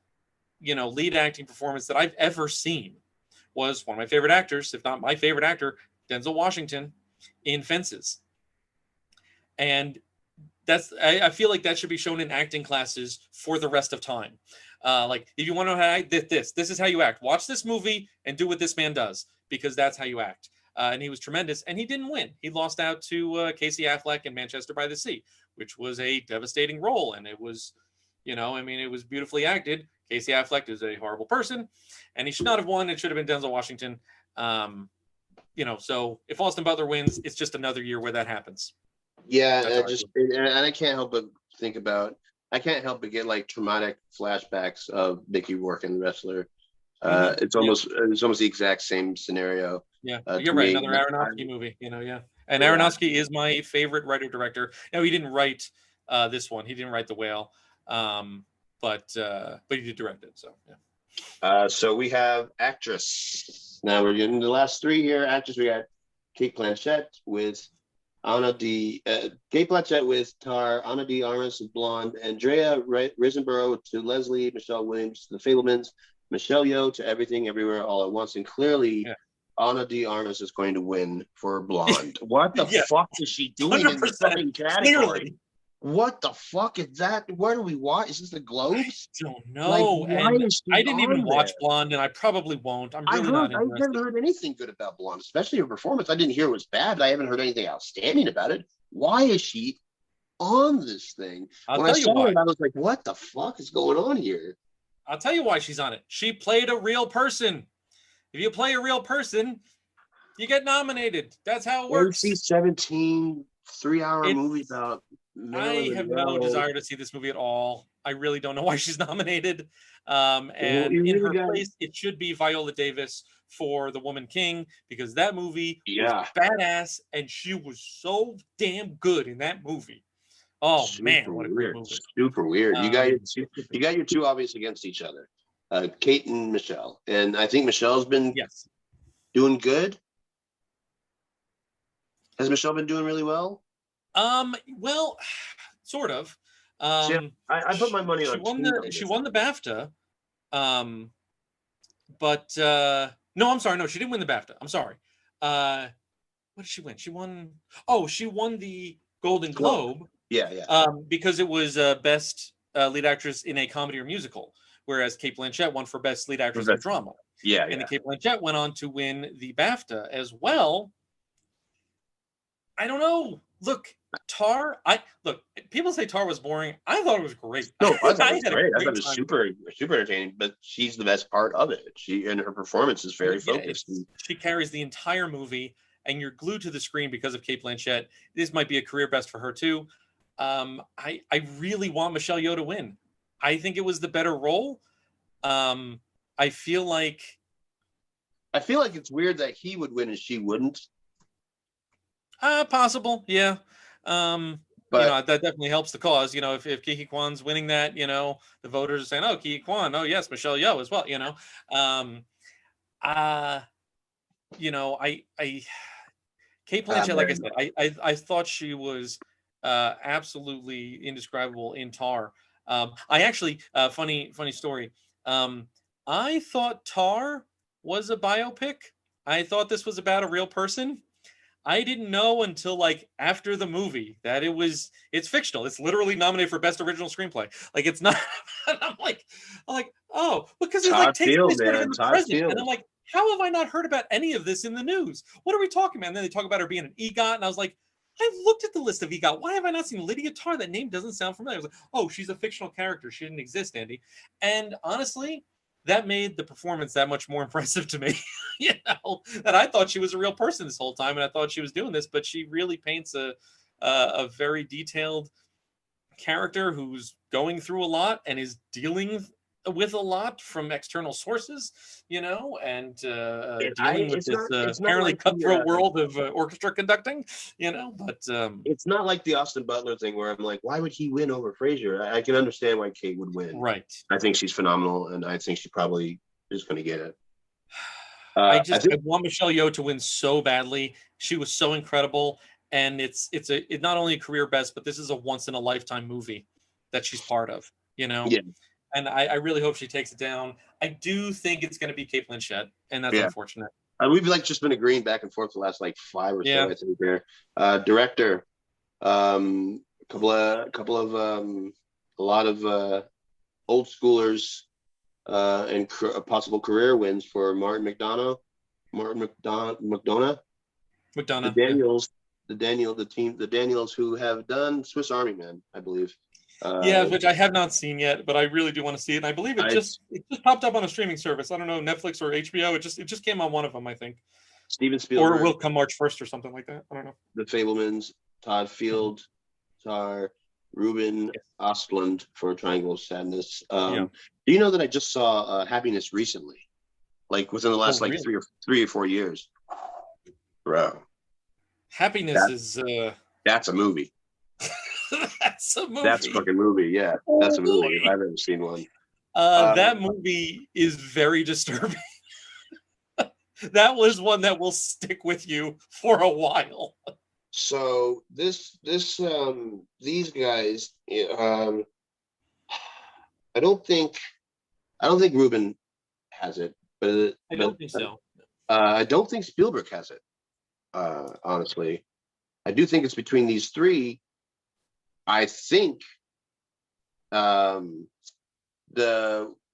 lead acting performance that I've ever seen was one of my favorite actors, if not my favorite actor, Denzel Washington, in Fences. And I feel like that should be shown in acting classes for the rest of time. Like, if you want to know how I did this is how you act. Watch this movie and do what this man does, because that's how you act. And he was tremendous, and he didn't win. He lost out to Casey Affleck in Manchester by the Sea, which was a devastating role. And it was, it was beautifully acted. Casey Affleck is a horrible person, and he should not have won. It should have been Denzel Washington. So if Austin Butler wins, it's just another year where that happens. Yeah, and I can't help but get like traumatic flashbacks of Mickey Rourke and the Wrestler. It's almost the exact same scenario. Yeah, you're right. Another Aronofsky movie, yeah. And Aronofsky is my favorite writer director. No, he didn't write this one. He didn't write The Whale, but he did direct it. So yeah. So we have actress. Now we're getting the last three here. Actress, we got Kate Blanchett with Kate Blanchett with Tar, Ana de Armas with Blonde, Andrea Riseborough to Leslie, Michelle Williams to The Fablemans, Michelle Yeoh to Everything Everywhere All at Once, and clearly Ana de Armas is going to win for Blonde. What the fuck is she doing in the fucking category? Clearly. What the fuck is that? Where do we watch? Is this the Globes? I don't know. I didn't even watch Blonde, and I probably won't. I've never heard anything good about Blonde, especially her performance. I didn't hear it was bad, but I haven't heard anything outstanding about it. Why is she on this thing? When I saw it, I was like, what the fuck is going on here? I'll tell you why she's on it. She played a real person. If you play a real person, you get nominated. That's how it works. NC-17 3-hour movie about I Marilyn have no Monroe. desire to see this movie at all. I really don't know why she's nominated. Well, And you in really her got, place, it should be Viola Davis for The Woman King, because that movie was yeah, badass and she was so damn good in that movie. Oh man, super what a great weird. movie. Super weird. Super You good. got your two obviously against each other, Kate and Michelle, and I think Michelle's been Yes. doing good. Has Michelle been doing really well? Well, sort of. See, I put my money She on won Kate on she this. won the BAFTA. Um, but no, I'm sorry, no, she didn't win the BAFTA. I'm sorry. What did she win? She won the Golden Globe, Yeah, yeah. because it was best lead actress in a comedy or musical, whereas Kate Blanchett won for best lead actress in drama. Yeah, And yeah. then Kate Blanchett went on to win the BAFTA as well. I don't know. Look, Tar. People say Tar was boring. I thought it was great. No, I thought it I was had a great. I thought great it was time with it. super entertaining. But she's the best part of it. She and her performance is very Yeah, focused. she carries the entire movie, and you're glued to the screen because of Kate Blanchett. This might be a career best for her too. I really want Michelle Yeoh to win. I think it was the better role. I feel like it's weird that he would win and she wouldn't. possible, yeah. But That definitely helps the cause. If Kiki Kwan's winning that, the voters are saying, "Oh, Kiki Kwan, oh yes, Michelle Yeoh as well." Uh, I Kate Blanchett, like I said, I thought she was absolutely indescribable in Tar. I actually, funny story. I thought Tar was a biopic. I thought this was about a real person. I didn't know until like after the movie that it's fictional. It's literally nominated for best original screenplay. Like it's not. And I'm like, oh, because it like Todd takes Field, place sort of in man, the Todd present, and Field. I'm like, how have I not heard about any of this in the news? What are we talking about? And then they talk about her being an EGOT, and I was like, I've looked at the list of EGOT. Why have I not seen Lydia Tarr? That name doesn't sound familiar. I was like, oh, she's a fictional character. She didn't exist, Andy. And honestly, that made the performance that much more impressive to me. That I thought she was a real person this whole time, and I thought she was doing this, but she really paints a very detailed character who's going through a lot and is dealing with a lot from external sources, and dealing with this It's not apparently like cutthroat world of orchestra conducting, but it's not like the Austin Butler thing where I'm like, why would he win over Frazier? I can understand why Kate would win. right. I think she's phenomenal, and I think she probably is going to get it. I I think want Michelle Yeoh to win so badly. She was so incredible, and it's not only a career best, but this is a once in a lifetime movie that she's part of. yeah, And I really hope she takes it down. I do think it's going to be Kate Blanchett, and that's yeah. unfortunate. We've like just been agreeing back and forth the last like 5 or Yeah. so. I think there. Director, a lot of old schoolers and possible career wins for Martin McDonough, McDonough. the Daniels, the Daniels who have done Swiss Army Man, I believe. Which I have not seen yet, but I really do want to see it. And I believe it just popped up on a streaming service. I don't know, Netflix or HBO. It just came on one of them, I think. Steven Spielberg, or it will come March 1st or something like that. I don't know. The Fablemans, Todd Field, Tar, Ruben Ostlund for Triangle of Sadness. Do you know that I just saw Happiness recently? Like within the last really? 3 or 4 years. Bro. Happiness is that's a movie. That's a movie. That's a fucking movie, yeah. That's a movie. If I've ever seen one. That movie is very disturbing. That was one that will stick with you for a while. So these guys, I don't think Ruben has it, but I don't think so. I don't think Spielberg has it. Honestly, I do think it's between these three. I think the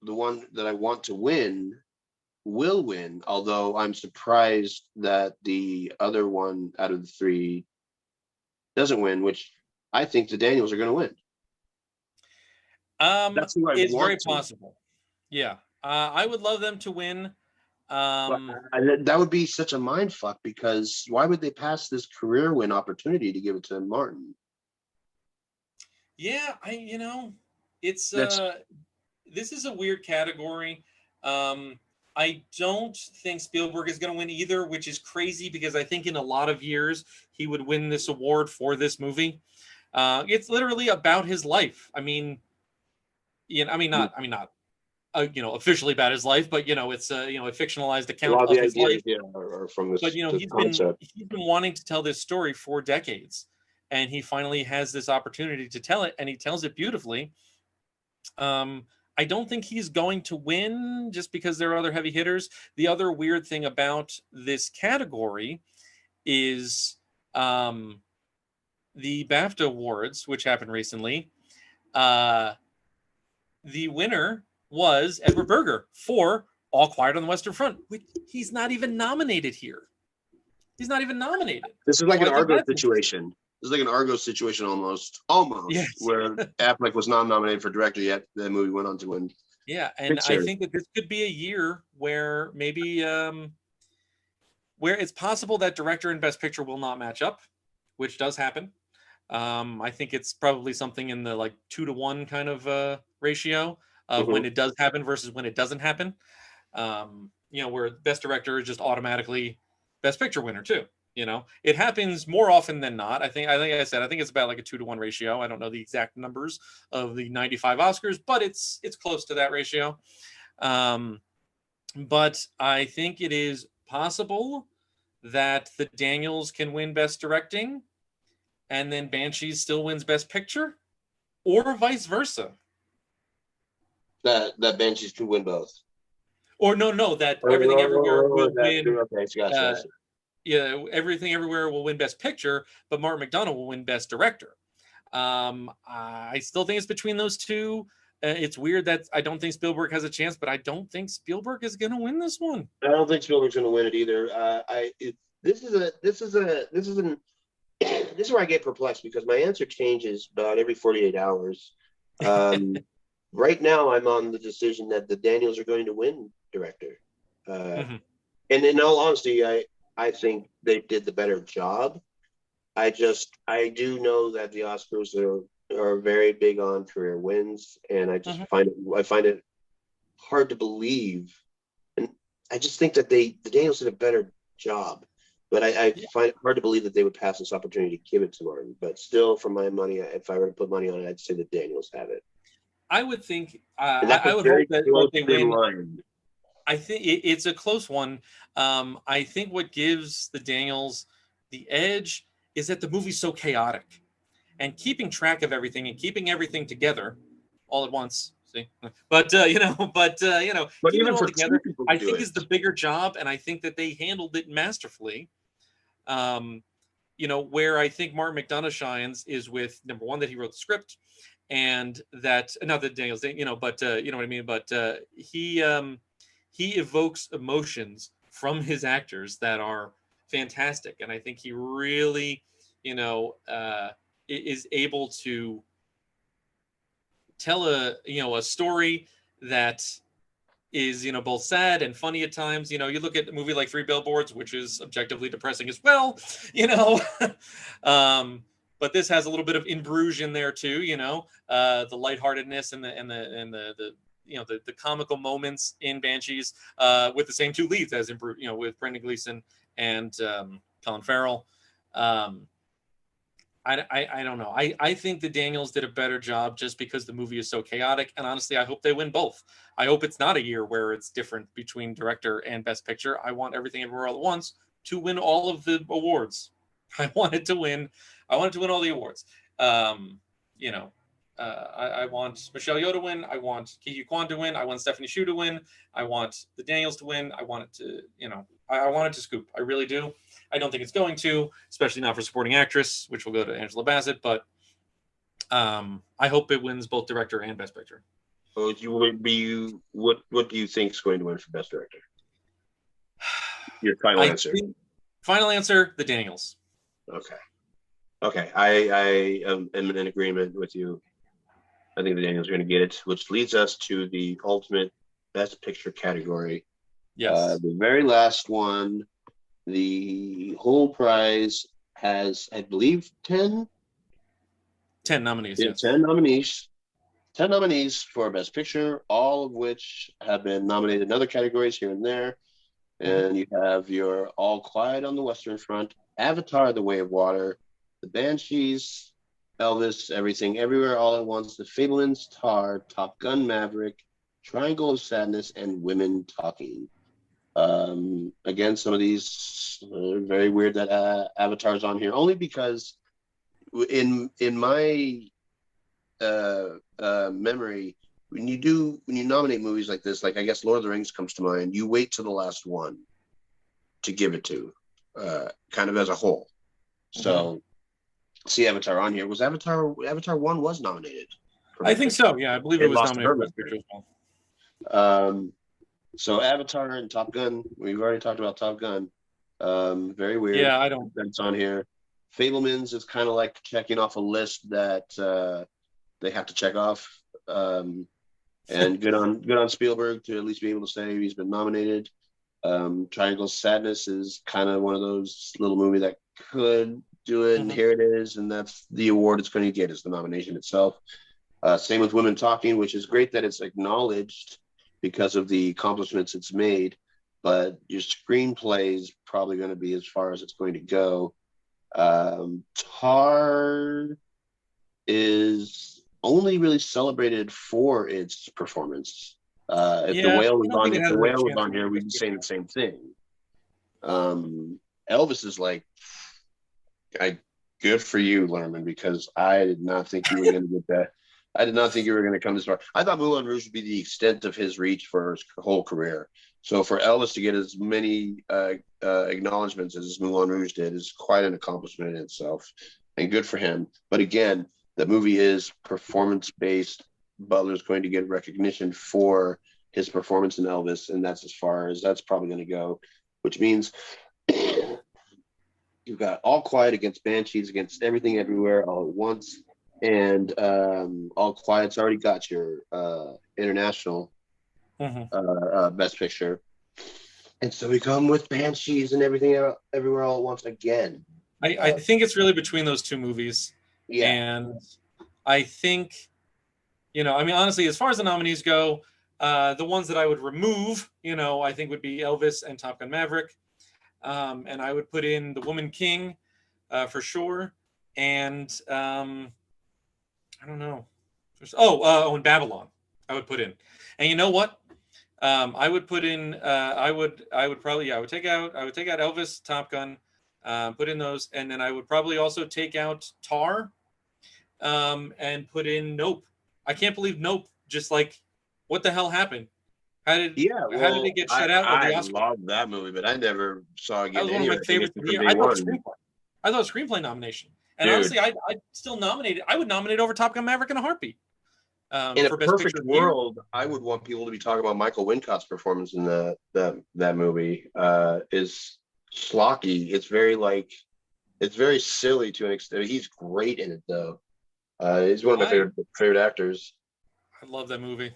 one that I want to win will win, although I'm surprised that the other one out of the three doesn't win, which I think the Daniels are going to win. That's who it's very possible. Yeah, I would love them to win. That would be such a mind fuck, because why would they pass this career win opportunity to give it to Martin? Yeah, it's That's this is a weird category. Um, I don't think Spielberg is going to win either, which is crazy because I think in a lot of years he would win this award for this movie. It's literally about his life. I mean, not officially about his life, but it's a fictionalized a account lot of of the his life. ideas, yeah, are from But this the he's been concept. wanting to tell this story for decades, and he finally has this opportunity to tell it, and he tells it beautifully. Um, I don't think he's going to win just because there are other heavy hitters. The other weird thing about this category is the BAFTA Awards, which happened recently. Uh, the winner was Edward Berger for All Quiet on the Western Front, which he's not even nominated here. He's not even nominated. This is like So an I think Argo that's situation. This is like an Argo situation almost, yes. where Affleck was not nominated for director yet. The movie went on to win Yeah, and I picture. think that this could be a year where maybe where it's possible that director and best picture will not match up, which does happen. I think it's probably something in the like 2-to-1 kind of ratio of when Mhm. it does happen versus when it doesn't happen. Where best director is just automatically best picture winner too. It happens more often than not. I said I think it's about like a 2-to-1 ratio. I don't know the exact numbers of the 95 Oscars, but it's close to that ratio. But I think it is possible that the Daniels can win best directing and then Banshees still wins best picture, or vice versa. That Banshees could win both. Or no, that Everything Everywhere will win. Okay, gotcha. Everything Everywhere will win Best Picture, but Martin McDonagh will win Best Director. I still think it's between those two. It's weird that I don't think Spielberg has a chance, but I don't think Spielberg is going to win this one. I don't think Spielberg's going to win it either. This is where I get perplexed because my answer changes about every 48 hours. Right now, I'm on the decision that the Daniels are going to win director. Mm-hmm. And in all honesty, I think they did the better job. I do know that the Oscars are very big on career wins, and I just find it hard to believe, and I just think that the Daniels did a better job. But I find it hard to believe that they would pass this opportunity to give it to Martin. But still, for my money, if I were to put money on it, I'd say the Daniels have it. I would think. And that's I a would very hope that close they thin win. line. I think it's a close one. I think what gives the Daniels the edge is that the movie's so chaotic, and keeping track of everything and keeping everything together all at once. See, but But keeping it even all for two together, people to I do think it, is the bigger job, and I think that they handled it masterfully. Where I think Martin McDonagh shines is with number one that he wrote the script, and that not that Daniels, but you know what I mean. But he evokes emotions from his actors that are fantastic, and I think he really, is able to tell a story that is both sad and funny at times. You look at a movie like Three Billboards, which is objectively depressing as well. you know but this has a little bit of In Bruges in there too. The lightheartedness and the comical moments in Banshees, with the same two leads as in Bruges, with Brendan Gleeson and Colin Farrell. I don't know. I think the Daniels did a better job just because the movie is so chaotic. And honestly, I hope they win both. I hope it's not a year where it's different between director and best picture. I want Everything Everywhere All at Once to win all of the awards. I want it to win all the awards. I want Michelle Yeoh to win. I want Kiki Kwan to win. I want Stephanie Hsu to win. I want the Daniels to win. I want it to, I want it to scoop. I really do. I don't think it's going to, especially not for supporting actress, which will go to Angela Bassett. But I hope it wins both director and best picture. what do you think is going to win for best director? Your final answer. Final answer: the Daniels. Okay. I am in agreement with you. I think the Daniels are going to get it, which leads us to the ultimate best picture category. Yes. The very last one. The whole prize has, I believe, 10 10 nominees, Yeah, yes. 10 nominees. 10 nominees for Best Picture, all of which have been nominated in other categories here and there. Mhm. And you have your All Quiet on the Western Front, Avatar: The Way of Water, The Banshees, Elvis, Everything Everywhere All at Once, The Fabelmans, Tar, Top Gun: Maverick, Triangle of Sadness, and Women Talking. Again, some of these are very weird that Avatar's on here, only because in my memory, when you nominate movies like this, like I guess Lord of the Rings comes to mind, you wait to the last one to give it to, kind of as a whole. Mhm. So see Avatar on here. Was Avatar 1 was nominated for I Best think Picture. so. Yeah, I believe it It was lost to nominated for Birdman. Best Picture as well. So Avatar and Top Gun, we've already talked about Top Gun. Very weird. Yeah, I don't. That's on here. Fablemans is kind of like checking off a list that they have to check off. And good on Spielberg to at least be able to say he's been nominated. Triangle Sadness is kind of one of those little movie that could do it, and Mhm. here it is, and that's the award it's going to get is the nomination itself. Same with Women Talking, which is great that it's acknowledged because of the accomplishments it's made, but your screenplay is probably going to be as far as it's going to go. Tar is only really celebrated for its performance. If the Yeah, whale I was don't on, think it if has the a whale was chance on to here, win we'd Best be saying the Picture. same thing. Elvis is like, good for you, Lerman, because I did not think you were going to get that. I did not think you were going to come this far. I thought Moulin Rouge would be the extent of his reach for his whole career. So for Elvis to get as many acknowledgments as Moulin Rouge did is quite an accomplishment in itself, and good for him. But again, the movie is performance based. Butler's going to get recognition for his performance in Elvis, and that's as far as that's probably going to go, which means you've got All Quiet against Banshees against Everything Everywhere All at Once, and All Quiet's already got your international Mhm. Best Picture, and so we come with Banshees and Everything Everywhere All at Once again. I think it's really between those two movies, Yeah, and I think I mean, honestly, as far as the nominees go, the ones that I would remove, I think would be Elvis and Top Gun Maverick, and I would put in The Woman King for sure, and I don't know. And Babylon, I would put in, and you know what? I would put in. I would probably. Yeah, I would take out Elvis, Top Gun, put in those, and then I would probably also take out Tar, and put in Nope. I can't believe Nope. Just like, what the hell happened? How did yeah. how did it Well, get I shut out of I the Oscar? love that movie, but I never saw it That getting was one of any my favorites recognition of the from year. day I thought one. screenplay. I thought screenplay nomination. And Dude, honestly, I'd still nominate it. I would nominate over Top Gun Maverick in a heartbeat, in a for Best Picture perfect of the Year. world, I would want people to be talking about Michael Wincott's performance in that movie. Is schlocky. It's very silly to an extent. He's great in it though. He's one of my I favorite actors. I love that movie.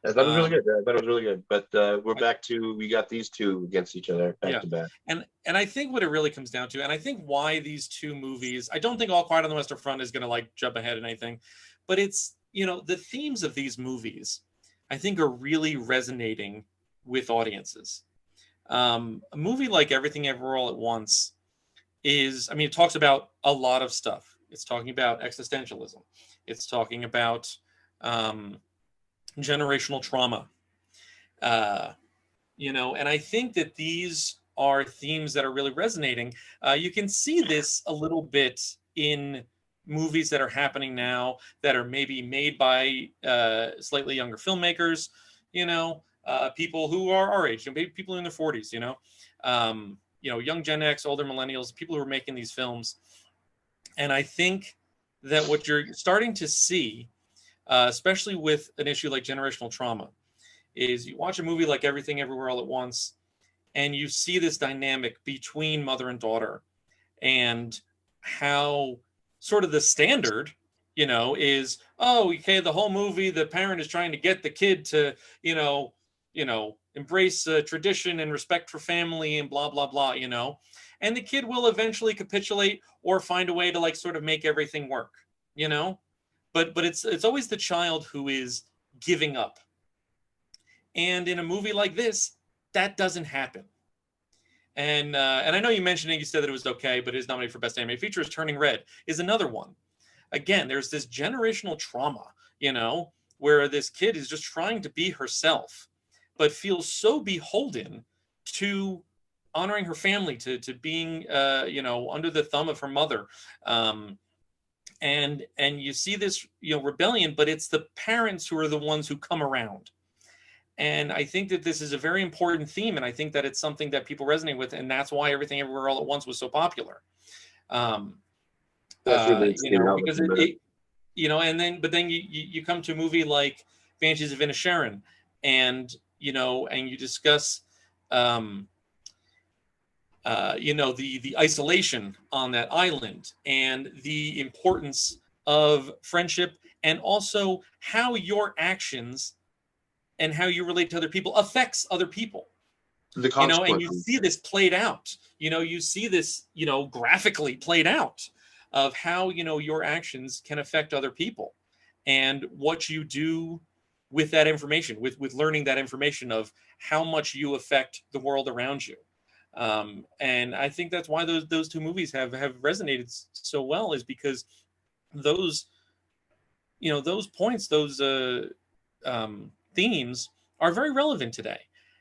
I thought it was really Um, good. I thought it was really good. But we're I, back to we got these two against each other back yeah, to back. and I think what it really comes down to, and I think why these two movies, I don't think All Quiet on the Western Front is going to like jump ahead in anything, but it's the themes of these movies, I think are really resonating with audiences. A movie like Everything Everywhere All at Once is, I mean, it talks about a lot of stuff. It's talking about existentialism. It's talking about um, generational trauma. Uh, and I think that these are themes that are really resonating. You can see this a little bit in movies that are happening now that are maybe made by slightly younger filmmakers, people who are our age, maybe people in their 40s, young Gen X, older millennials, people who are making these films. And I think that what you're starting to see, especially with an issue like generational trauma, is you watch a movie like Everything Everywhere All at Once, and you see this dynamic between mother and daughter, and how sort of the standard, is, oh, okay, the whole movie, the parent is trying to get the kid to, embrace tradition and respect for family and blah blah blah, and the kid will eventually capitulate or find a way to like sort of make everything work, you know but it's always the child who is giving up. And in a movie like this, that doesn't happen. And I know you mentioned it, you said that it was okay, but it is nominated for Best Animated Feature. Is Turning Red is another one. Again, there's this generational trauma, where this kid is just trying to be herself, but feels so beholden to honoring her family, to being, under the thumb of her mother. And you see this, rebellion, but it's the parents who are the ones who come around. And I think that this is a very important theme, and I think that it's something that people resonate with, and that's why Everything Everywhere All at Once was so popular. Because but then you come to a movie like Banshees of Inisherin, and you discuss, the isolation on that island and the importance of friendship, and also how your actions and how you relate to other people affects other people. The consequences. And you see this played out. You see this, graphically played out of how, your actions can affect other people, and what you do with that information, with learning that information of how much you affect the world around you. And I think that's why those two movies have resonated so well, is because those points, those themes are very relevant today.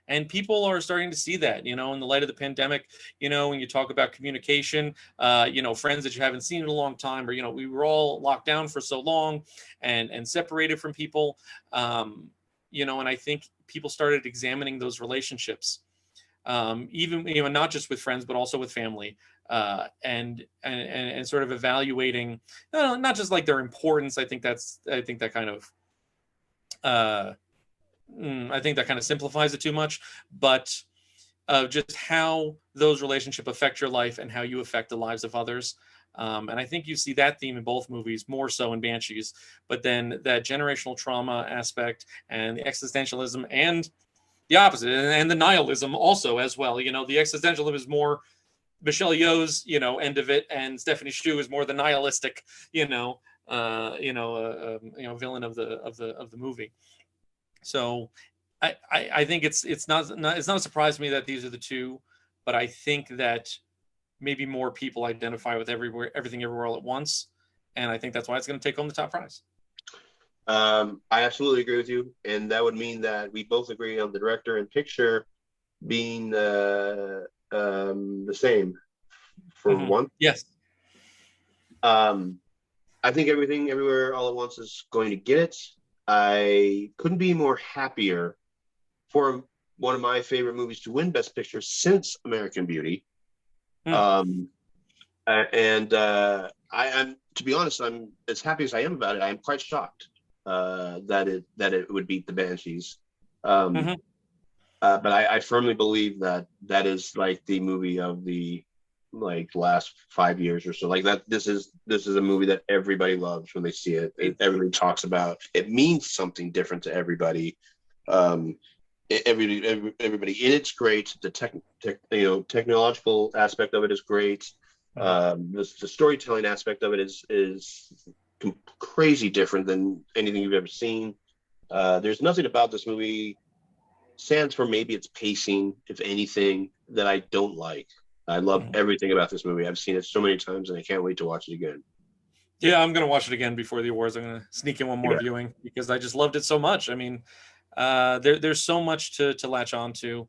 And people are starting to see that, in the light of the pandemic, when you talk about communication, friends that you haven't seen in a long time, or, we were all locked down for so long and separated from people, and I think people started examining those relationships, even, not just with friends, but also with family, and sort of evaluating, not just like their importance. I think that kind of simplifies it too much, but just how those relationships affect your life and how you affect the lives of others. And I think you see that theme in both movies, more so in Banshees, but then that generational trauma aspect and the existentialism and the opposite, and the nihilism also as well. The existentialism is more Michelle Yeoh's, end of it, and Stephanie Hsu is more the nihilistic, villain of the movie. So I think it's not a surprise to me that these are the two, but I think that maybe more people identify with Everything Everywhere All at Once, and I think that's why it's going to take home the top prize. I absolutely agree with you, and that would mean that we both agree on the director and picture being the same for one. Yes. I think Everything Everywhere All at Once is going to get it. I couldn't be more happier for one of my favorite movies to win Best Picture since American Beauty. I'm, to be honest, I'm as happy as I am about it. I am quite shocked that it would beat the Banshees. But I firmly believe that is like the movie of the last 5 years or so. Like that, this is a movie that everybody loves when they see it. Everybody talks about. It means something different to everybody. Everybody in it's great. The technological aspect of it is great. The storytelling aspect of it is crazy different than anything you've ever seen. There's nothing about this movie, sans for maybe its pacing, if anything, that I don't like. I love everything about this movie. I've seen it so many times, and I can't wait to watch it again. Yeah, I'm going to watch it again before the awards. I'm going to sneak in one more viewing because I just loved it so much. I mean, there's so much to latch on to.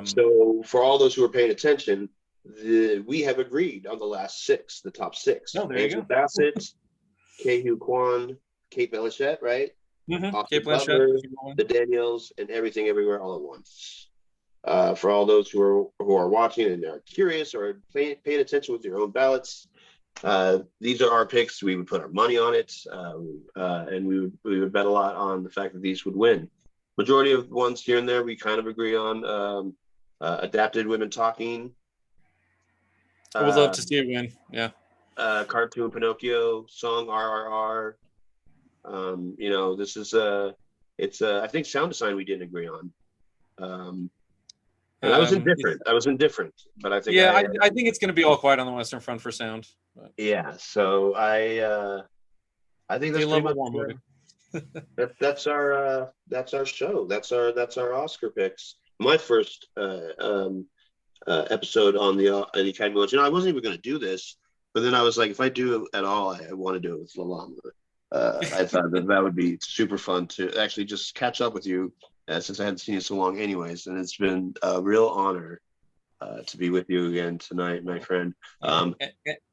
So for all those who are paying attention, we have agreed on the top six. Oh, there you go. Bassett, Ke-Huy Quan, Kate Blanchett, right? Kate Blanchett, the Daniels, and Everything Everywhere All at Once. For all those who are watching and are curious or paying attention with your own ballots, these are our picks. We would put our money on it, and we would bet a lot on the fact that these would win. Majority of ones here and there we kind of agree on. Adapted Women Talking. I would love to see it win. Yeah. Cartoon Pinocchio, Song RRR. This is I think Sound Design we didn't agree on. And I was indifferent. But I think I think it's going to be All Quiet on the Western Front for sound. But. Yeah, so I I think They that's pretty love a much war movie. that's our show. That's our Oscar picks. My first episode on the Academy Awards. I wasn't even going to do this, but then I was like, if I do it at all, I want to do it with Lalama. I thought that would be super fun to actually just catch up with you, since I hadn't seen you so long, anyways. And it's been a real honor to be with you again tonight, my friend.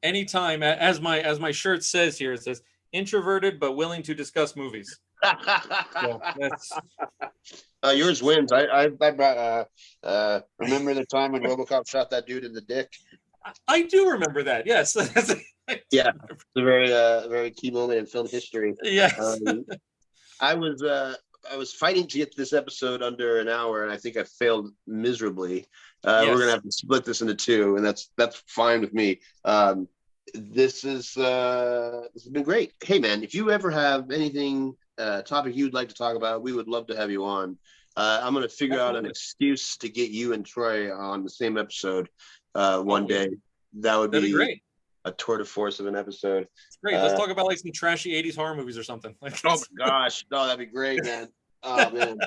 Anytime, as my shirt says here, it says introverted but willing to discuss movies. So that's Yours wins. I remember the time when RoboCop shot that dude in the dick. I do remember that. Yes. Yeah, it's a very key moment in film history. Yes. I was fighting to get this episode under an hour, and I think I failed miserably. Yes. We're gonna have to split this into two, and that's fine with me. This has been great. Hey, man, if you ever have anything topic you'd like to talk about, we would love to have you on. I'm gonna figure out an excuse to get you and Troy on the same episode one day. That'd be great. A tour de force of an episode. It's great. Let's talk about like some trashy 80s horror movies or something. Oh my gosh. No, that'd be great, man. Oh man.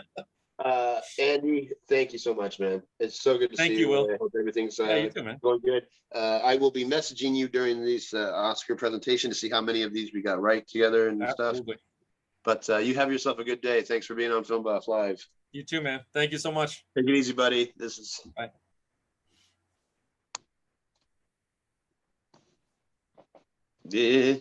Andy, thank you so much, man. It's so good to see you. Thank you, Will. I hope everything's you too, man. going good. I will be messaging you during this Oscar presentation to see how many of these we got right together and Absolutely. stuff. But you have yourself a good day. Thanks for being on Filmbuff Live. You too, man. Thank you so much. Take it easy, buddy. This is Bye. Yeah.